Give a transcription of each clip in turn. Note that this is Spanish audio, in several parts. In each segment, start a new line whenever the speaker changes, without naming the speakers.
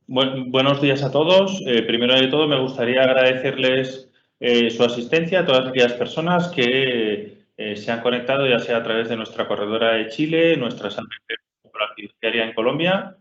Buenos días a todos. Primero de todo, me gustaría agradecerles su asistencia a todas aquellas personas que se han conectado, ya sea a través de nuestra corredora de Chile, nuestra fiduciaria en Colombia.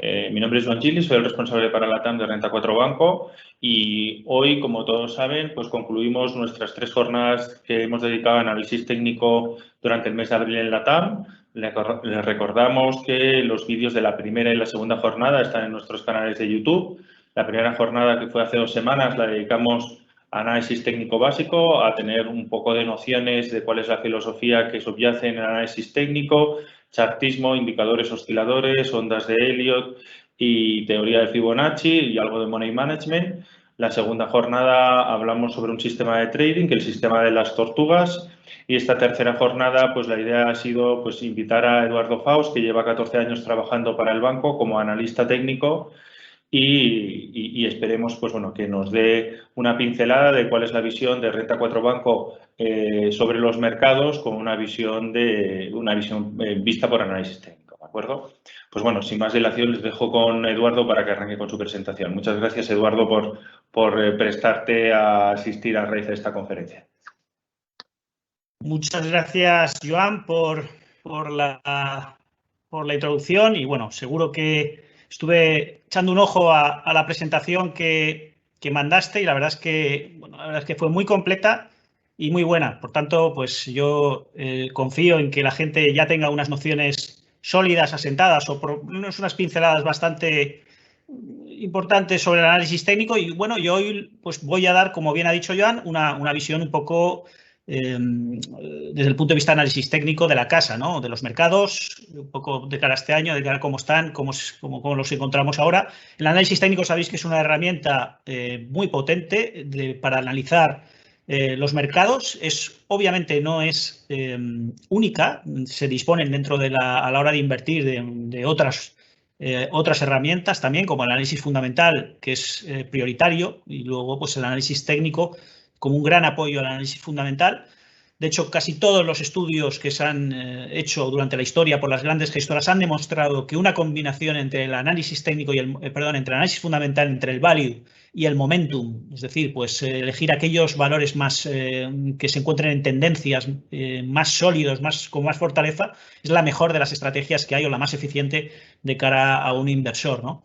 Mi nombre es Joan Gili, soy el responsable para la TAM de Renta 4 Banco y hoy, como todos saben, pues concluimos nuestras 3 jornadas que hemos dedicado a análisis técnico durante el mes de abril en la TAM. Les recordamos que los vídeos de la primera y la segunda jornada están en nuestros canales de YouTube. La primera jornada, que fue hace 2 semanas, la dedicamos a análisis técnico básico, a tener un poco de nociones de cuál es la filosofía que subyace en el análisis técnico, chartismo, indicadores osciladores, ondas de Elliott y teoría de Fibonacci y algo de money management. La segunda jornada hablamos sobre un sistema de trading, que es el sistema de las tortugas. Y esta tercera jornada, pues la idea ha sido pues, invitar a Eduardo Faust, que lleva 14 años trabajando para el banco como analista técnico y esperemos pues, bueno, que nos dé una pincelada de cuál es la visión de Renta 4 Banco sobre los mercados con una visión vista por análisis técnico, ¿de acuerdo? Pues bueno, sin más dilación les dejo con Eduardo para que arranque con su presentación. Muchas gracias, Eduardo, por prestarte a asistir a raíz de esta conferencia.
Muchas gracias, Joan, por la introducción y bueno, seguro que estuve echando un ojo a la presentación que mandaste y la verdad es que fue muy completa y muy buena. Por tanto, pues yo confío en que la gente ya tenga unas nociones sólidas, asentadas o por unas pinceladas bastante importantes sobre el análisis técnico y bueno, yo hoy pues voy a dar, como bien ha dicho Joan, una visión un poco desde el punto de vista de análisis técnico de la casa, ¿no? De los mercados, un poco de cara a este año, de cara a cómo están, cómo los encontramos ahora. El análisis técnico sabéis que es una herramienta muy potente para analizar los mercados. Obviamente no es única, se disponen dentro de a la hora de invertir de otras herramientas también, como el análisis fundamental, que es prioritario, y luego pues el análisis técnico como un gran apoyo al análisis fundamental. De hecho, casi todos los estudios que se han hecho durante la historia por las grandes gestoras han demostrado que una combinación entre el análisis técnico y entre el análisis fundamental, entre el value y el momentum, es decir, pues elegir aquellos valores más que se encuentren en tendencias más sólidos, con más fortaleza, es la mejor de las estrategias que hay o la más eficiente de cara a un inversor, ¿no?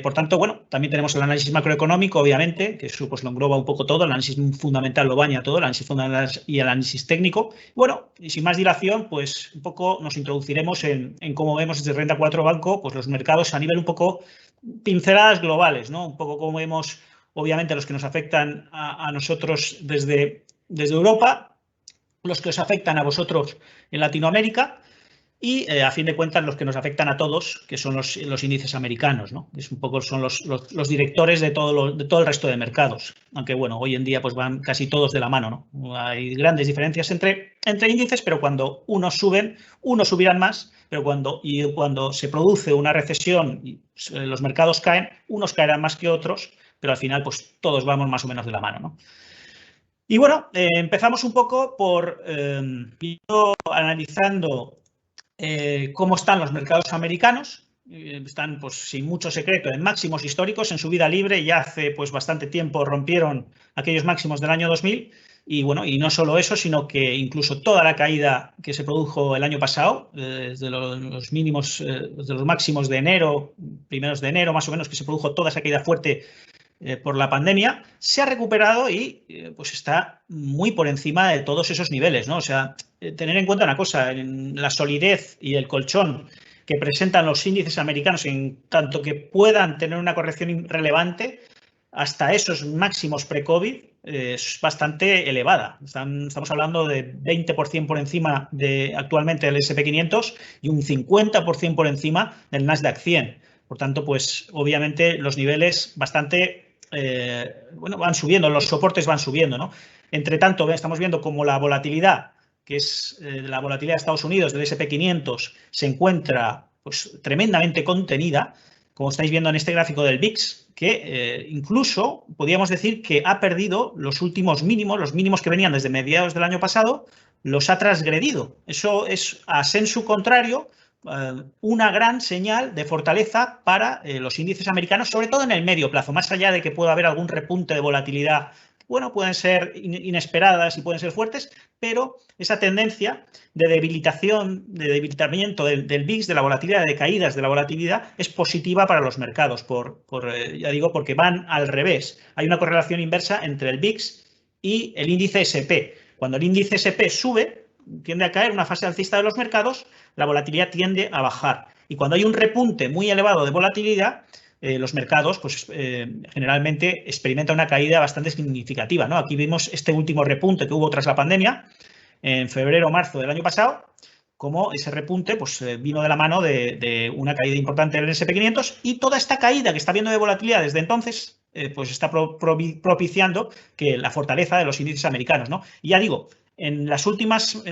Por tanto, bueno, también tenemos el análisis macroeconómico, obviamente, que eso pues lo engloba un poco todo, el análisis fundamental lo baña todo, el análisis fundamental y el análisis técnico. Bueno, y sin más dilación, pues un poco nos introduciremos en cómo vemos desde Renta 4 Banco pues los mercados a nivel un poco pinceladas globales, ¿no? Un poco cómo vemos, obviamente, los que nos afectan a nosotros desde Europa, los que os afectan a vosotros en Latinoamérica, y a fin de cuentas los que nos afectan a todos, que son los índices americanos, ¿no? Es un poco son los directores de todo el resto de mercados, aunque bueno, hoy en día pues van casi todos de la mano, ¿no? Hay grandes diferencias entre índices, pero cuando unos suben, unos subirán más, pero cuando se produce una recesión y los mercados caen, unos caerán más que otros, pero al final pues todos vamos más o menos de la mano, ¿no? Y bueno, empezamos un poco por analizando cómo están los mercados americanos. Están, pues, sin mucho secreto, en máximos históricos, en subida libre. Ya hace pues bastante tiempo rompieron aquellos máximos del año 2000. Y bueno, y no solo eso, sino que incluso toda la caída que se produjo el año pasado, desde los mínimos, desde los máximos de enero, primeros de enero más o menos, que se produjo toda esa caída fuerte por la pandemia, se ha recuperado y pues está muy por encima de todos esos niveles, ¿no? O sea, tener en cuenta una cosa, la solidez y el colchón que presentan los índices americanos, en tanto que puedan tener una corrección relevante, hasta esos máximos pre-COVID es bastante elevada. Estamos hablando de 20% por encima de actualmente del S&P 500 y un 50% por encima del Nasdaq 100. Por tanto, pues obviamente los niveles bastante bueno, van subiendo, los soportes van subiendo, ¿no? Entre tanto, estamos viendo como la volatilidad, que es la volatilidad de Estados Unidos, del S&P 500, se encuentra pues tremendamente contenida, como estáis viendo en este gráfico del VIX, que incluso podríamos decir que ha perdido los últimos mínimos, los mínimos que venían desde mediados del año pasado, los ha transgredido. Eso es a sensu contrario, una gran señal de fortaleza para los índices americanos, sobre todo en el medio plazo, más allá de que pueda haber algún repunte de volatilidad. Bueno, pueden ser inesperadas y pueden ser fuertes, pero esa tendencia de debilitamiento del VIX, de la volatilidad, de caídas de la volatilidad, es positiva para los mercados, ya digo, porque van al revés. Hay una correlación inversa entre el VIX y el índice S&P. Cuando el índice S&P sube, tiende a caer una fase alcista de los mercados, la volatilidad tiende a bajar. Y cuando hay un repunte muy elevado de volatilidad, los mercados pues, generalmente experimentan una caída bastante significativa, ¿no? Aquí vimos este último repunte que hubo tras la pandemia, en febrero o marzo del año pasado, como ese repunte pues, vino de la mano de una caída importante del S&P 500 y toda esta caída que está viendo de volatilidad desde entonces pues está propiciando que la fortaleza de los índices americanos, ¿no? Y ya digo, en las últimas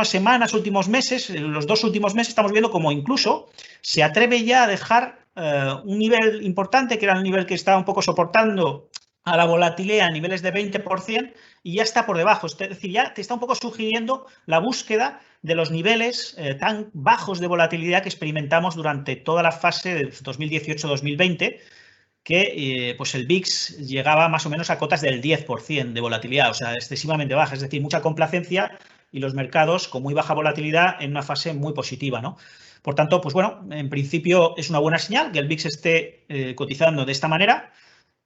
semanas, últimos meses, en los 2 últimos meses, estamos viendo como incluso se atreve ya a dejar un nivel importante, que era el nivel que estaba un poco soportando a la volatilidad a niveles de 20%, y ya está por debajo. Es decir, ya te está un poco sugiriendo la búsqueda de los niveles tan bajos de volatilidad que experimentamos durante toda la fase de 2018-2020, que pues el VIX llegaba más o menos a cotas del 10% de volatilidad, o sea, excesivamente baja, es decir, mucha complacencia y los mercados con muy baja volatilidad en una fase muy positiva, ¿no? Por tanto, pues bueno, en principio es una buena señal que el VIX esté cotizando de esta manera.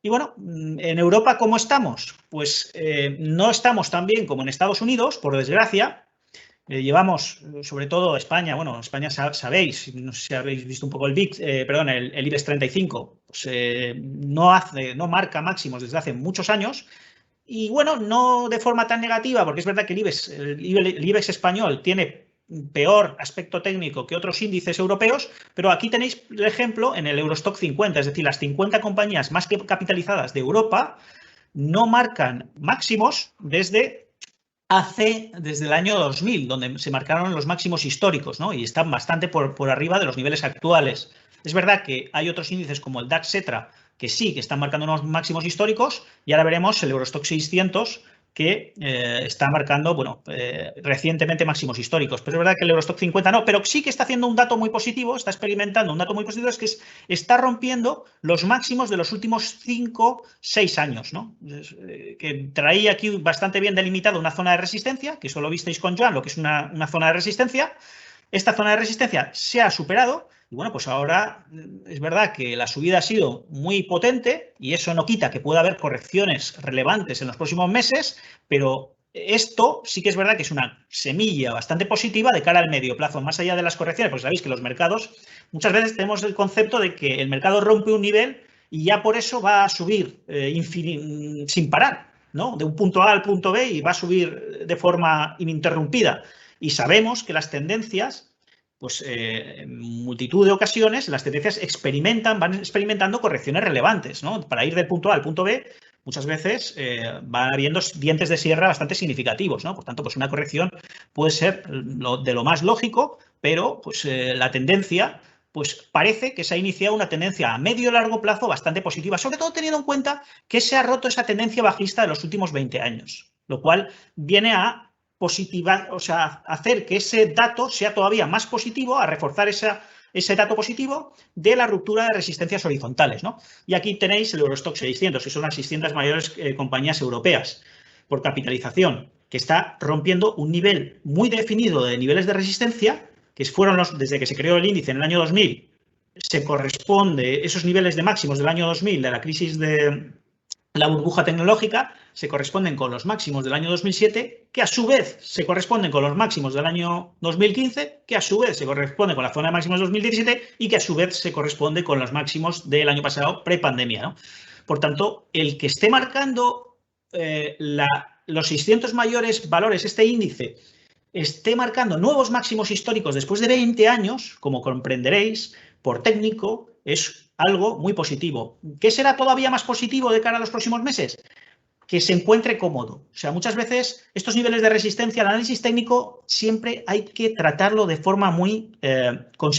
Y bueno, en Europa, ¿cómo estamos? Pues no estamos tan bien como en Estados Unidos, por desgracia. Llevamos, sobre todo España, bueno, España sabéis, no sé si habéis visto un poco el VIX, perdón, el IBEX 35, pues, no marca máximos desde hace muchos años. Y bueno, no de forma tan negativa, porque es verdad que el IBEX español tiene peor aspecto técnico que otros índices europeos, pero aquí tenéis el ejemplo en el Eurostock 50, es decir, las 50 compañías más capitalizadas de Europa no marcan máximos desde el año 2000, donde se marcaron los máximos históricos, ¿no? Y están bastante por arriba de los niveles actuales. Es verdad que hay otros índices como el DAX, etcétera, que sí, que están marcando unos máximos históricos, y ahora veremos el Eurostock 600, que está marcando, bueno, recientemente máximos históricos. Pero es verdad que el Eurostock 50 no, pero sí que está haciendo un dato muy positivo, está experimentando un dato muy positivo, es que está rompiendo los máximos de los últimos 5, 6 años, ¿no? Que traía aquí bastante bien delimitado una zona de resistencia, que eso lo visteis con Joan, lo que es una zona de resistencia. Esta zona de resistencia se ha superado y bueno, pues ahora es verdad que la subida ha sido muy potente y eso no quita que pueda haber correcciones relevantes en los próximos meses, pero esto sí que es verdad que es una semilla bastante positiva de cara al medio plazo, más allá de las correcciones, porque sabéis que los mercados, muchas veces tenemos el concepto de que el mercado rompe un nivel y ya por eso va a subir sin parar, ¿no? De un punto A al punto B y va a subir de forma ininterrumpida. Y sabemos que las tendencias, pues en multitud de ocasiones, las tendencias van experimentando correcciones relevantes, ¿no? Para ir del punto A al punto B, muchas veces van habiendo dientes de sierra bastante significativos, ¿no? Por tanto, pues una corrección puede ser de lo más lógico, pero pues la tendencia, pues parece que se ha iniciado una tendencia a medio y largo plazo bastante positiva, sobre todo teniendo en cuenta que se ha roto esa tendencia bajista de los últimos 20 años, lo cual viene a positiva, o sea, hacer que ese dato sea todavía más positivo, a reforzar ese dato positivo de la ruptura de resistencias horizontales, ¿no? Y aquí tenéis el Eurostock 600, que son las 600 mayores compañías europeas por capitalización, que está rompiendo un nivel muy definido de niveles de resistencia, que fueron desde que se creó el índice en el año 2000, se corresponde, esos niveles de máximos del año 2000, de la crisis de la burbuja tecnológica, se corresponden con los máximos del año 2007, que a su vez se corresponden con los máximos del año 2015, que a su vez se corresponde con la zona de máximos 2017 y que a su vez se corresponde con los máximos del año pasado, prepandemia, ¿no? Por tanto, el que esté marcando los 600 mayores valores, este índice, esté marcando nuevos máximos históricos después de 20 años, como comprenderéis, por técnico, es algo muy positivo. ¿Qué será todavía más positivo de cara a los próximos meses? Que se encuentre cómodo. O sea, muchas veces estos niveles de resistencia, el análisis técnico, siempre hay que tratarlo de forma muy, con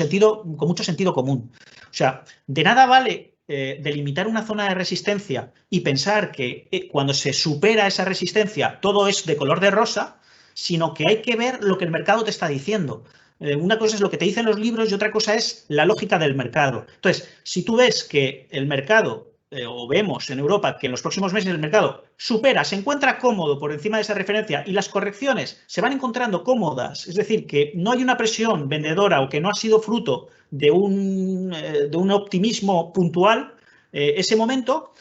mucho sentido común. O sea, de nada vale delimitar una zona de resistencia y pensar que cuando se supera esa resistencia todo es de color de rosa, sino que hay que ver lo que el mercado te está diciendo. Una cosa es lo que te dicen los libros y otra cosa es la lógica del mercado. Entonces, si tú ves que el mercado, o vemos en Europa que en los próximos meses el mercado supera, se encuentra cómodo por encima de esa referencia y las correcciones se van encontrando cómodas, es decir, que no hay una presión vendedora o que no ha sido fruto de un optimismo puntual, ese momento,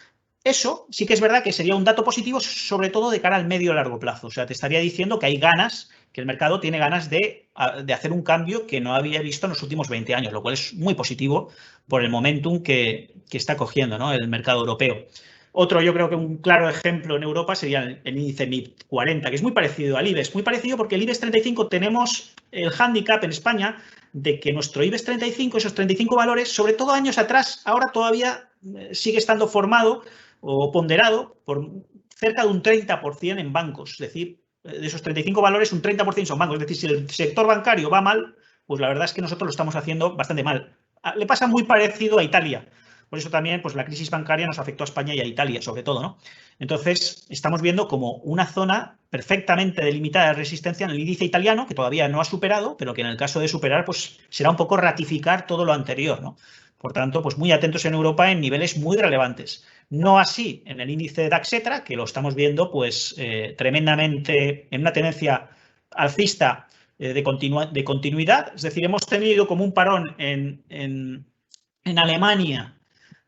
eso sí que es verdad que sería un dato positivo, sobre todo de cara al medio y largo plazo. O sea, te estaría diciendo que hay ganas, que el mercado tiene ganas de hacer un cambio que no había visto en los últimos 20 años, lo cual es muy positivo por el momentum que está cogiendo, ¿no?, el mercado europeo. Otro, yo creo que un claro ejemplo en Europa sería el índice MIB 40, que es muy parecido al IBEX, muy parecido porque el IBEX 35 tenemos el hándicap en España de que nuestro IBEX 35, esos 35 valores, sobre todo años atrás, ahora todavía sigue estando formado o ponderado por cerca de un 30% en bancos. Es decir, de esos 35 valores, un 30% son bancos. Es decir, si el sector bancario va mal, pues la verdad es que nosotros lo estamos haciendo bastante mal. Le pasa muy parecido a Italia. Por eso también pues, la crisis bancaria nos afectó a España y a Italia, sobre todo, ¿no? Entonces, estamos viendo como una zona perfectamente delimitada de resistencia en el índice italiano, que todavía no ha superado, pero que en el caso de superar, pues será un poco ratificar todo lo anterior, ¿no? Por tanto, pues muy atentos en Europa en niveles muy relevantes. No así en el índice de DAX-Etra, que lo estamos viendo pues tremendamente en una tendencia alcista de continuidad. Es decir, hemos tenido como un parón en Alemania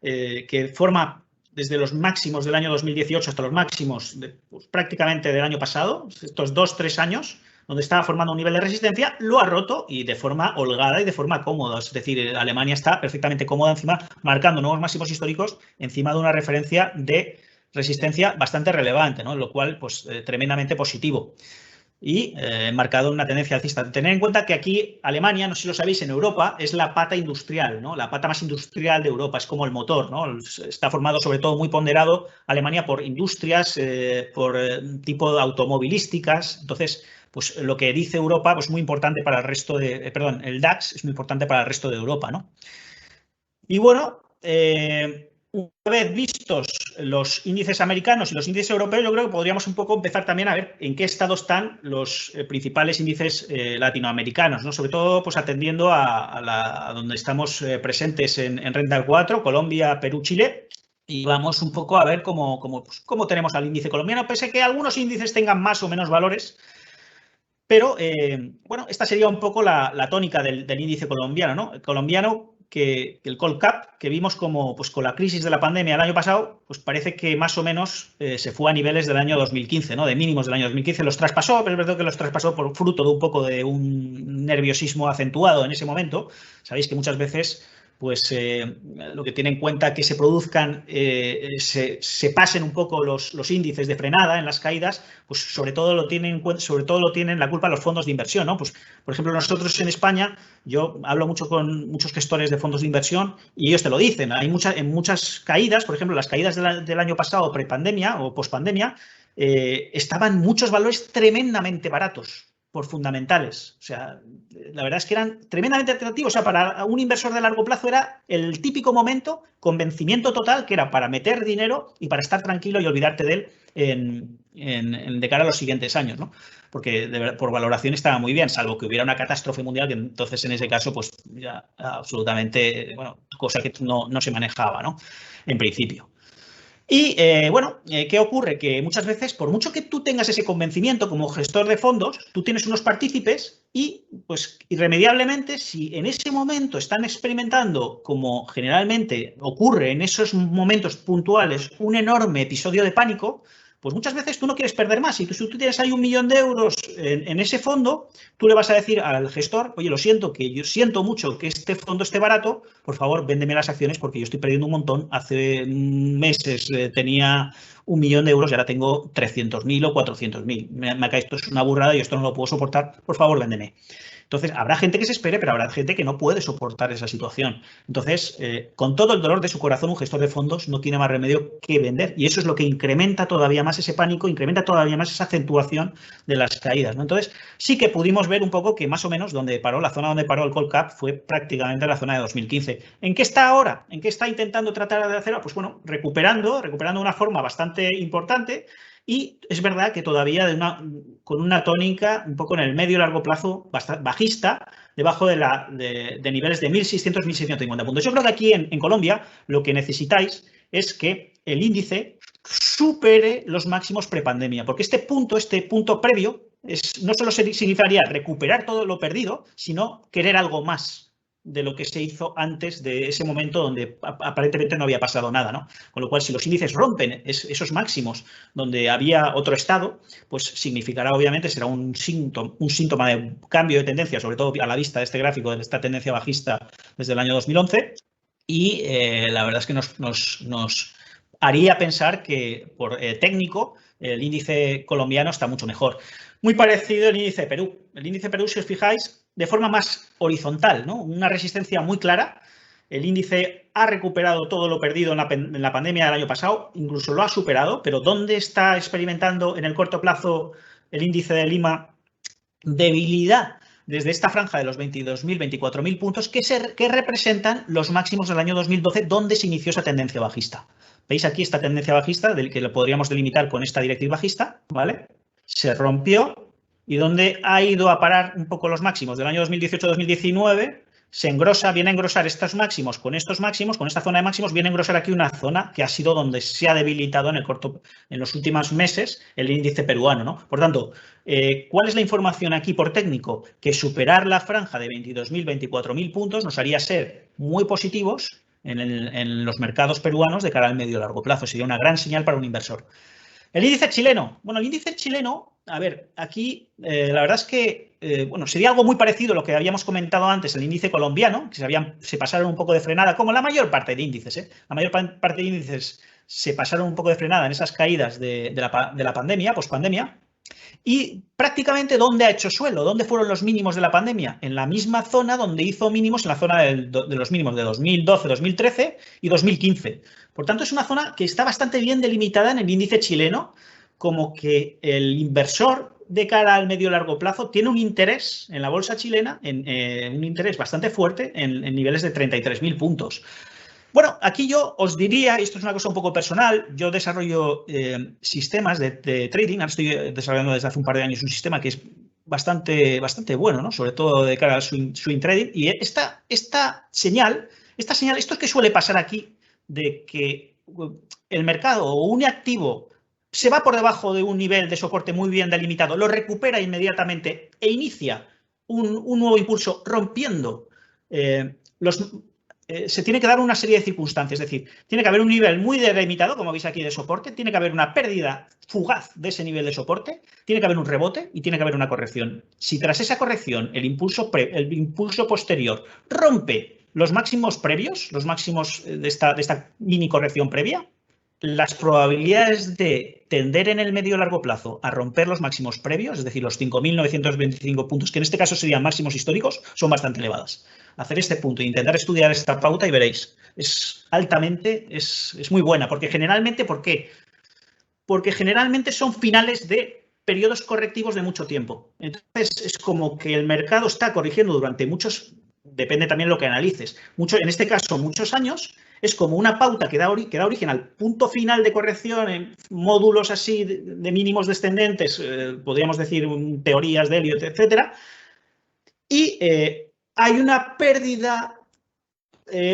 que forma desde los máximos del año 2018 hasta los máximos pues, prácticamente del año pasado, estos 2-3 años, donde estaba formando un nivel de resistencia, lo ha roto y de forma holgada y de forma cómoda. Es decir, Alemania está perfectamente cómoda encima, marcando nuevos máximos históricos encima de una referencia de resistencia bastante relevante, ¿no? Lo cual, pues, tremendamente positivo. Y marcado una tendencia alcista. Tener en cuenta que aquí Alemania, no sé si lo sabéis, en Europa es la pata industrial, ¿no? La pata más industrial de Europa, es como el motor, ¿no? Está formado sobre todo muy ponderado Alemania por industrias, por tipo de automovilísticas. Entonces, pues lo que dice Europa, pues muy importante para el resto de, perdón, el DAX es muy importante para el resto de Europa, ¿no? Y bueno, una vez vistos los índices americanos y los índices europeos, yo creo que podríamos un poco empezar también a ver en qué estado están los principales índices latinoamericanos, ¿no? Sobre todo pues atendiendo a donde estamos presentes en Renta 4, Colombia, Perú, Chile. Y vamos un poco a ver cómo tenemos al índice colombiano, pese a que algunos índices tengan más o menos valores. Pero, bueno, esta sería un poco la tónica del índice colombiano, ¿no? El colombiano, que el Colcap, que vimos como, pues con la crisis de la pandemia el año pasado, pues parece que más o menos se fue a niveles del año 2015, ¿no? De mínimos del año 2015. Los traspasó, pero es verdad que los traspasó por fruto de un poco de un nerviosismo acentuado en ese momento. Sabéis que muchas veces pues lo que tiene en cuenta que se produzcan, se pasen un poco los índices de frenada en las caídas, pues sobre todo lo tienen la culpa los fondos de inversión, ¿no? Pues, por ejemplo, nosotros en España, yo hablo mucho con muchos gestores de fondos de inversión y ellos te lo dicen. Hay en muchas caídas, por ejemplo, las caídas del año pasado, prepandemia o pospandemia, estaban muchos valores tremendamente baratos por fundamentales. O sea, la verdad es que eran tremendamente atractivos. O sea, para un inversor de largo plazo era el típico momento, convencimiento total, que era para meter dinero y para estar tranquilo y olvidarte de él de cara a los siguientes años, ¿no? Porque por valoración estaba muy bien, salvo que hubiera una catástrofe mundial, que entonces en ese caso, pues ya absolutamente, bueno, cosa que no se manejaba, ¿no? En principio. Y bueno, ¿qué ocurre? Que muchas veces, por mucho que tú tengas ese convencimiento como gestor de fondos, tú tienes unos partícipes y, pues, irremediablemente, si en ese momento están experimentando, como generalmente ocurre en esos momentos puntuales, un enorme episodio de pánico, pues muchas veces tú no quieres perder más. Si tú tienes ahí 1 millón de euros en ese fondo, tú le vas a decir al gestor, oye, lo siento, que yo siento mucho que este fondo esté barato, por favor, véndeme las acciones porque yo estoy perdiendo un montón. Hace meses tenía 1 millón de euros y ahora tengo 300.000 o 400.000. Me cae, esto es una burrada y esto no lo puedo soportar, por favor, véndeme. Entonces, habrá gente que se espere, pero habrá gente que no puede soportar esa situación. Entonces, con todo el dolor de su corazón, un gestor de fondos no tiene más remedio que vender. Y eso es lo que incrementa todavía más ese pánico, incrementa todavía más esa acentuación de las caídas, ¿no? Entonces, sí que pudimos ver un poco que más o menos la zona donde paró el Colcap fue prácticamente la zona de 2015. ¿En qué está ahora? ¿En qué está intentando tratar de hacer? Pues bueno, recuperando de una forma bastante importante. Y es verdad que todavía con una tónica un poco en el medio y largo plazo bastante bajista, debajo de niveles de 1.600, 1.650 puntos. Yo creo que aquí en Colombia lo que necesitáis es que el índice supere los máximos prepandemia, porque este punto previo no solo significaría recuperar todo lo perdido, sino querer algo más de lo que se hizo antes de ese momento donde aparentemente no había pasado nada, ¿no? Con lo cual, si los índices rompen esos máximos donde había otro estado, pues significará, obviamente, será un síntoma de cambio de tendencia, sobre todo a la vista de este gráfico, de esta tendencia bajista desde el año 2011, y la verdad es que nos haría pensar que, por técnico, el índice colombiano está mucho mejor. Muy parecido al índice de Perú. El índice de Perú, si os fijáis, de forma más horizontal, ¿no? Una resistencia muy clara. El índice ha recuperado todo lo perdido en la pandemia del año pasado, incluso lo ha superado, pero ¿dónde está experimentando en el corto plazo el índice de Lima debilidad? Desde esta franja de los 22.000, 24.000 puntos que representan los máximos del año 2012, donde se inició esa tendencia bajista. ¿Veis aquí esta tendencia bajista, del que lo podríamos delimitar con esta directriz bajista? ¿Vale? Se rompió y donde ha ido a parar un poco los máximos del año 2018-2019, se engrosa, viene a engrosar estos máximos, con esta zona de máximos, viene a engrosar aquí una zona que ha sido donde se ha debilitado en los últimos meses el índice peruano, ¿no? Por tanto, ¿cuál es la información aquí por técnico? Que superar la franja de 22.000, 24.000 puntos nos haría ser muy positivos en los mercados peruanos de cara al medio y largo plazo. Sería una gran señal para un inversor. El índice chileno. Bueno, el índice chileno, a ver, aquí la verdad es que, bueno, sería algo muy parecido a lo que habíamos comentado antes, el índice colombiano, que se pasaron un poco de frenada, como la mayor parte de índices, La mayor parte de índices se pasaron un poco de frenada en esas caídas de la pandemia, pospandemia. Y prácticamente, ¿dónde ha hecho suelo? ¿Dónde fueron los mínimos de la pandemia? En la misma zona donde hizo mínimos, en la zona de los mínimos de 2012, 2013 y 2015. Por tanto, es una zona que está bastante bien delimitada en el índice chileno, como que el inversor de cara al medio y largo plazo tiene un interés en la bolsa chilena, un interés bastante fuerte en niveles de 33.000 puntos. Bueno, aquí yo os diría, y esto es una cosa un poco personal, yo desarrollo sistemas de trading, ahora estoy desarrollando desde hace un par de años un sistema que es bastante bueno, ¿no? Sobre todo de cara al swing trading, y esta señal, esto es que suele pasar aquí, de que el mercado o un activo se va por debajo de un nivel de soporte muy bien delimitado, lo recupera inmediatamente e inicia un nuevo impulso rompiendo se tiene que dar una serie de circunstancias, es decir, tiene que haber un nivel muy delimitado, como veis aquí, de soporte, tiene que haber una pérdida fugaz de ese nivel de soporte, tiene que haber un rebote y tiene que haber una corrección. Si tras esa corrección el impulso posterior rompe los máximos previos, los máximos de esta mini corrección previa, las probabilidades de tender en el medio y largo plazo a romper los máximos previos, es decir, los 5.925 puntos, que en este caso serían máximos históricos, son bastante elevadas. Hacer este punto e intentar estudiar esta pauta y veréis, es muy buena, porque generalmente, ¿por qué? Porque generalmente son finales de periodos correctivos de mucho tiempo. Entonces, es como que el mercado está corrigiendo durante muchos, depende también de lo que analices, en este caso, muchos años. Es como una pauta que da origen al punto final de corrección en módulos así de mínimos descendentes, podríamos decir teorías de Elliott, etcétera, y hay una pérdida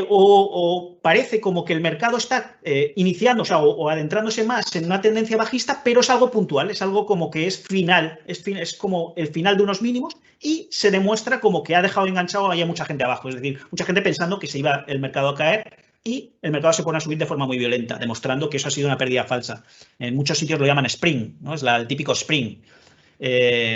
o parece como que el mercado está iniciando, o adentrándose más en una tendencia bajista, pero es algo puntual, es algo como que es final, es como el final de unos mínimos y se demuestra como que ha dejado enganchado a mucha gente abajo, es decir, mucha gente pensando que se iba el mercado a caer y el mercado se pone a subir de forma muy violenta, demostrando que eso ha sido una pérdida falsa. En muchos sitios lo llaman spring, ¿no? Es el típico spring,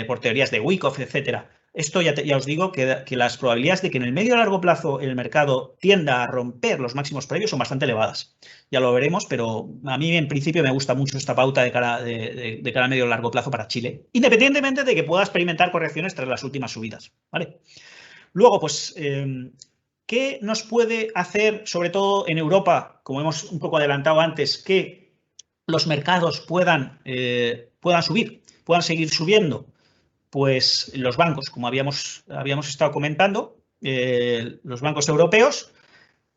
por teorías de Wyckoff, etcétera. Esto ya os digo que las probabilidades de que en el medio y largo plazo el mercado tienda a romper los máximos previos son bastante elevadas. Ya lo veremos, pero a mí en principio me gusta mucho esta pauta de cara al medio y largo plazo para Chile, independientemente de que pueda experimentar correcciones tras las últimas subidas, ¿vale? Luego, pues, ¿qué nos puede hacer, sobre todo en Europa, como hemos un poco adelantado antes, que los mercados puedan subir, puedan seguir subiendo? Pues los bancos, como habíamos estado comentando, los bancos europeos,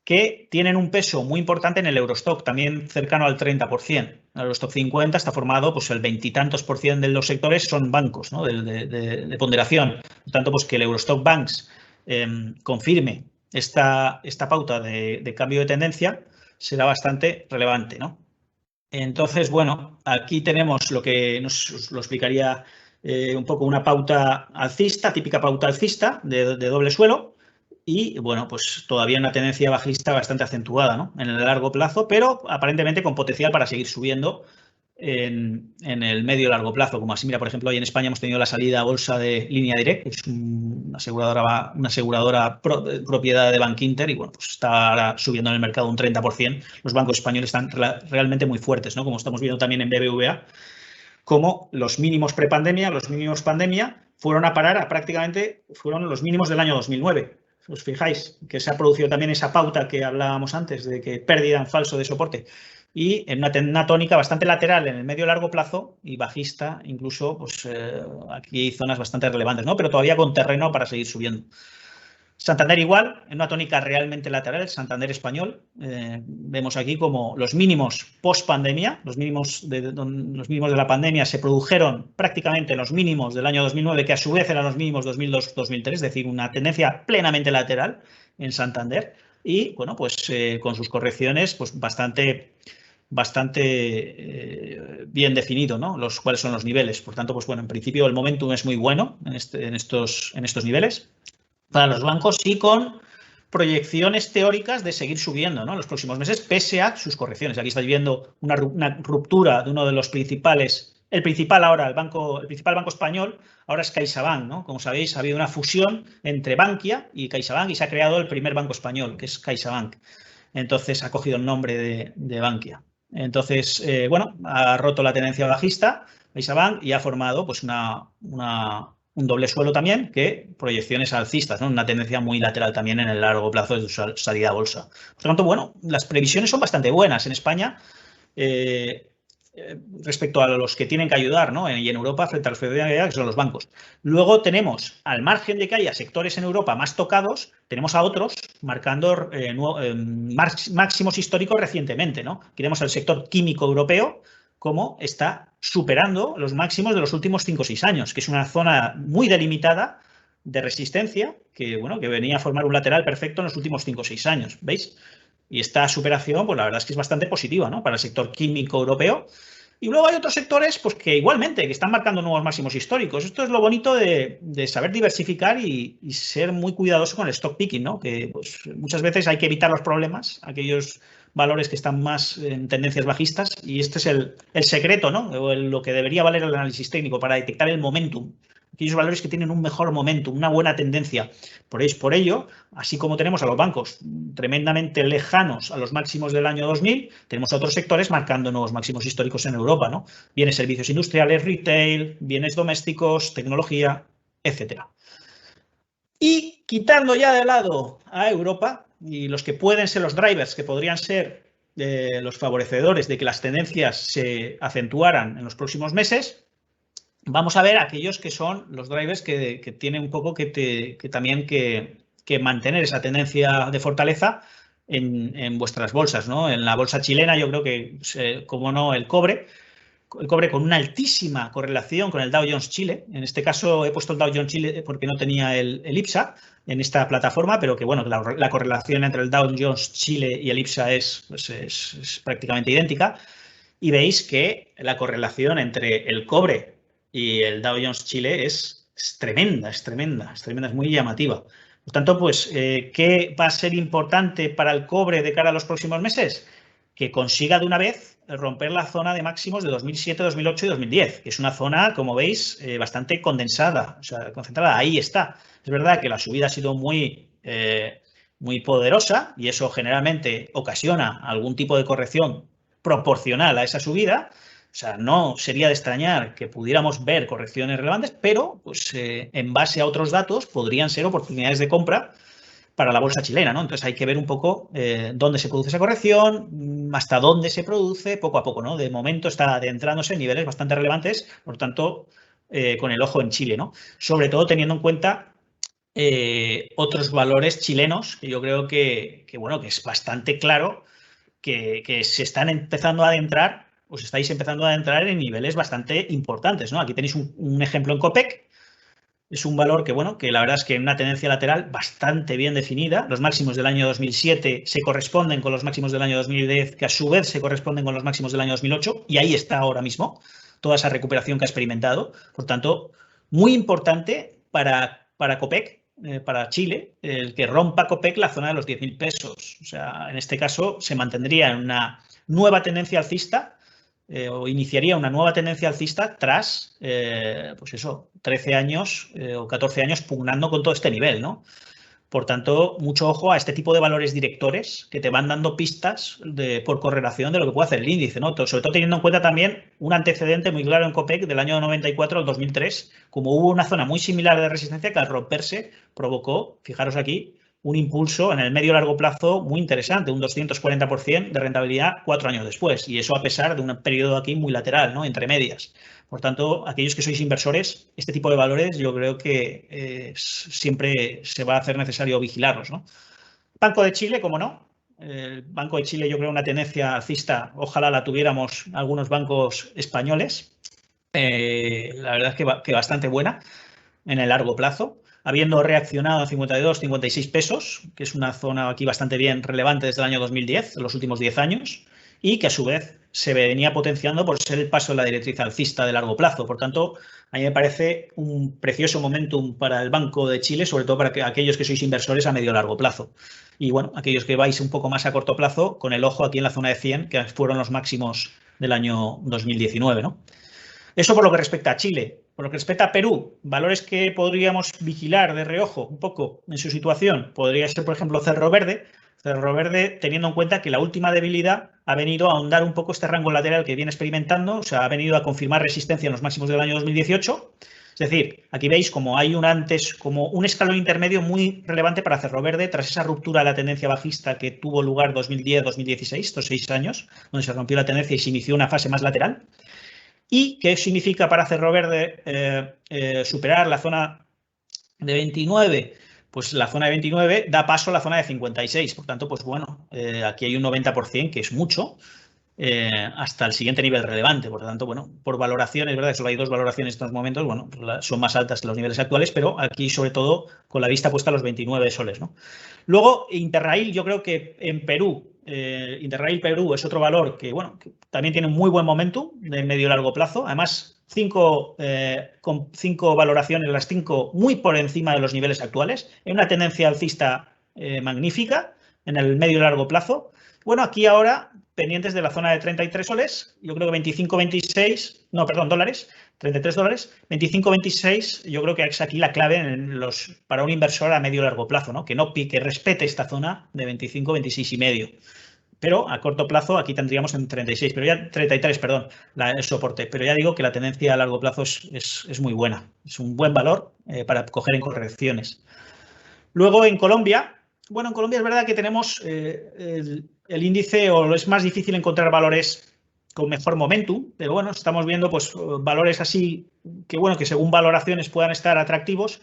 que tienen un peso muy importante en el Eurostock, también cercano al 30%. El Eurostock 50 está formado, pues el 20 y tantos % de los sectores son bancos, ¿no? de ponderación. Por tanto, pues que el Eurostock Banks confirme esta pauta de cambio de tendencia, será bastante relevante, ¿no? Entonces, bueno, aquí tenemos lo que os lo explicaría un poco una pauta alcista, típica pauta alcista de doble suelo y, bueno, pues todavía una tendencia bajista bastante acentuada, ¿no? En el largo plazo, pero aparentemente con potencial para seguir subiendo en el medio y largo plazo, como así, mira, por ejemplo, hoy en España hemos tenido la salida a bolsa de Línea Direct, que es una aseguradora propiedad de Bankinter y, bueno, pues está ahora subiendo en el mercado un 30%. Los bancos españoles están realmente muy fuertes, ¿no? Como estamos viendo también en BBVA, como los mínimos prepandemia, los mínimos pandemia fueron a parar a prácticamente, fueron los mínimos del año 2009. Os fijáis que se ha producido también esa pauta que hablábamos antes de que pérdida en falso de soporte y en una tónica bastante lateral en el medio largo plazo y bajista, incluso pues aquí hay zonas bastante relevantes, ¿no? Pero todavía con terreno para seguir subiendo. Santander igual, en una tónica realmente lateral, el Santander español. Vemos aquí como los mínimos post pandemia, los mínimos de la pandemia se produjeron prácticamente en los mínimos del año 2009, que a su vez eran los mínimos 2002-2003, es decir, una tendencia plenamente lateral en Santander. Y bueno, pues con sus correcciones, pues bastante bien definido, ¿no? Cuáles son los niveles. Por tanto, pues bueno, en principio el momentum es muy bueno en estos niveles para los bancos y con proyecciones teóricas de seguir subiendo, ¿no? En los próximos meses, pese a sus correcciones. Aquí estáis viendo una ruptura de uno de los principales, el principal banco español, ahora es CaixaBank, ¿no? Como sabéis, ha habido una fusión entre Bankia y CaixaBank y se ha creado el primer banco español, que es CaixaBank. Entonces ha cogido el nombre de Bankia. Entonces, bueno, ha roto la tendencia bajista CaixaBank y ha formado pues un doble suelo también, que proyecciones alcistas, ¿no? Una tendencia muy lateral también en el largo plazo de su salida a bolsa. Por lo tanto, bueno, las previsiones son bastante buenas en España respecto a los que tienen que ayudar, ¿no? Y en Europa frente a los que son los bancos. Luego tenemos, al margen de que haya sectores en Europa más tocados, tenemos a otros marcando máximos históricos recientemente, ¿no? Tenemos el sector químico europeo, como está superando los máximos de los últimos 5 o 6 años, que es una zona muy delimitada de resistencia que, bueno, que venía a formar un lateral perfecto en los últimos 5 o 6 años, ¿veis? Y esta superación, pues la verdad es que es bastante positiva, ¿no? Para el sector químico europeo. Y luego hay otros sectores pues, que igualmente que están marcando nuevos máximos históricos. Esto es lo bonito de saber diversificar y ser muy cuidadoso con el stock picking, ¿no? Que pues, muchas veces hay que evitar los problemas, aquellos valores que están más en tendencias bajistas, y este es el secreto, ¿no? O lo que debería valer el análisis técnico para detectar el momentum. Aquellos valores que tienen un mejor momentum, una buena tendencia. Por ello, así como tenemos a los bancos tremendamente lejanos a los máximos del año 2000, tenemos otros sectores marcando nuevos máximos históricos en Europa, ¿no? Bienes, servicios industriales, retail, bienes domésticos, tecnología, etcétera. Y quitando ya de lado a Europa y los que pueden ser los drivers, que podrían ser los favorecedores de que las tendencias se acentuaran en los próximos meses, vamos a ver aquellos que son los drivers que tienen un poco que también que mantener esa tendencia de fortaleza en vuestras bolsas, ¿no? En la bolsa chilena yo creo que, como no, el cobre con una altísima correlación con el Dow Jones Chile. En este caso he puesto el Dow Jones Chile porque no tenía el IPSA en esta plataforma, pero que bueno, la correlación entre el Dow Jones Chile y el IPSA es prácticamente idéntica. Y veis que la correlación entre el cobre y el Dow Jones Chile es tremenda, es muy llamativa. Por tanto, pues, ¿qué va a ser importante para el cobre de cara a los próximos meses? Que consiga de una vez romper la zona de máximos de 2007, 2008 y 2010, que es una zona, como veis, bastante condensada, o sea, concentrada. Ahí está. Es verdad que la subida ha sido muy poderosa y eso generalmente ocasiona algún tipo de corrección proporcional a esa subida. O sea, no sería de extrañar que pudiéramos ver correcciones relevantes, pero pues, en base a otros datos podrían ser oportunidades de compra para la bolsa chilena, ¿no? Entonces hay que ver un poco dónde se produce esa corrección, hasta dónde se produce, poco a poco, ¿no? De momento está adentrándose en niveles bastante relevantes, por tanto, con el ojo en Chile, ¿no? Sobre todo teniendo en cuenta otros valores chilenos, que yo creo bueno, que es bastante claro que se están empezando a adentrar, os estáis empezando a adentrar en niveles bastante importantes, ¿no? Aquí tenéis un ejemplo en Copec. es un valor que, bueno, que la verdad es que en una tendencia lateral bastante bien definida. Los máximos del año 2007 se corresponden con los máximos del año 2010, que a su vez se corresponden con los máximos del año 2008, y ahí está ahora mismo toda esa recuperación que ha experimentado. Por tanto, muy importante para Copec, para Chile, el que rompa Copec la zona de los 10.000 pesos. O sea, en este caso se mantendría en una nueva tendencia alcista, o iniciaría una nueva tendencia alcista tras, pues eso, 13 años o 14 años pugnando con todo este nivel, ¿no? Por tanto, mucho ojo a este tipo de valores directores que te van dando pistas por correlación de lo que puede hacer el índice, ¿no? Sobre todo teniendo en cuenta también un antecedente muy claro en Copec del año 94 al 2003, como hubo una zona muy similar de resistencia que al romperse provocó, fijaros aquí, un impulso en el medio-largo plazo muy interesante, un 240% de rentabilidad 4 años después, y eso a pesar de un periodo aquí muy lateral, ¿no? Entre medias. Por tanto, aquellos que sois inversores, este tipo de valores yo creo que siempre se va a hacer necesario vigilarlos, ¿no? Banco de Chile, como no. El Banco de Chile yo creo una tendencia alcista, ojalá la tuviéramos algunos bancos españoles. La verdad es que bastante buena en el largo plazo, habiendo reaccionado a 52, 56 pesos, que es una zona aquí bastante bien relevante desde el año 2010, los últimos 10 años, y que a su vez se venía potenciando por ser el paso de la directriz alcista de largo plazo. Por tanto, a mí me parece un precioso momentum para el Banco de Chile, sobre todo para aquellos que sois inversores a medio largo plazo. Y bueno, aquellos que vais un poco más a corto plazo, con el ojo aquí en la zona de 100, que fueron los máximos del año 2019, ¿no? Eso por lo que respecta a Chile. Por lo que respecta a Perú, valores que podríamos vigilar de reojo un poco en su situación, podría ser, por ejemplo, Cerro Verde. Cerro Verde, teniendo en cuenta que la última debilidad ha venido a ahondar un poco este rango lateral que viene experimentando, o sea, ha venido a confirmar resistencia en los máximos del año 2018. Es decir, aquí veis como hay como un escalón intermedio muy relevante para Cerro Verde tras esa ruptura de la tendencia bajista que tuvo lugar 2010-2016, estos 6 años, donde se rompió la tendencia y se inició una fase más lateral. ¿Y qué significa para Cerro Verde superar la zona de 29? Pues la zona de 29 da paso a la zona de 56. Por tanto, pues bueno, aquí hay un 90%, que es mucho, hasta el siguiente nivel relevante. Por lo tanto, bueno, por valoraciones, ¿verdad? Solo hay 2 valoraciones en estos momentos, bueno, son más altas que los niveles actuales, pero aquí sobre todo con la vista puesta a los 29 soles, ¿no? Luego, Interrail, yo creo que en Perú, Interrail Perú es otro valor que, bueno, que también tiene un muy buen momentum de medio y largo plazo. Además, con 5 valoraciones, las 5 muy por encima de los niveles actuales, en una tendencia alcista magnífica en el medio y largo plazo. Bueno, aquí ahora, pendientes de la zona de 33 soles, yo creo que 25-26, no, perdón, dólares, 33 dólares, 25-26, yo creo que es aquí la clave para un inversor a medio y largo plazo, ¿no? Que no pique, respete esta zona de 25-26 y medio. Pero a corto plazo aquí tendríamos en 36, pero ya 33, perdón, el soporte. Pero ya digo que la tendencia a largo plazo es muy buena. Es un buen valor para coger en correcciones. Luego en Colombia, bueno, en Colombia es verdad que tenemos el índice, o es más difícil encontrar valores con mejor momentum, pero bueno, estamos viendo pues valores así que, bueno, que según valoraciones puedan estar atractivos.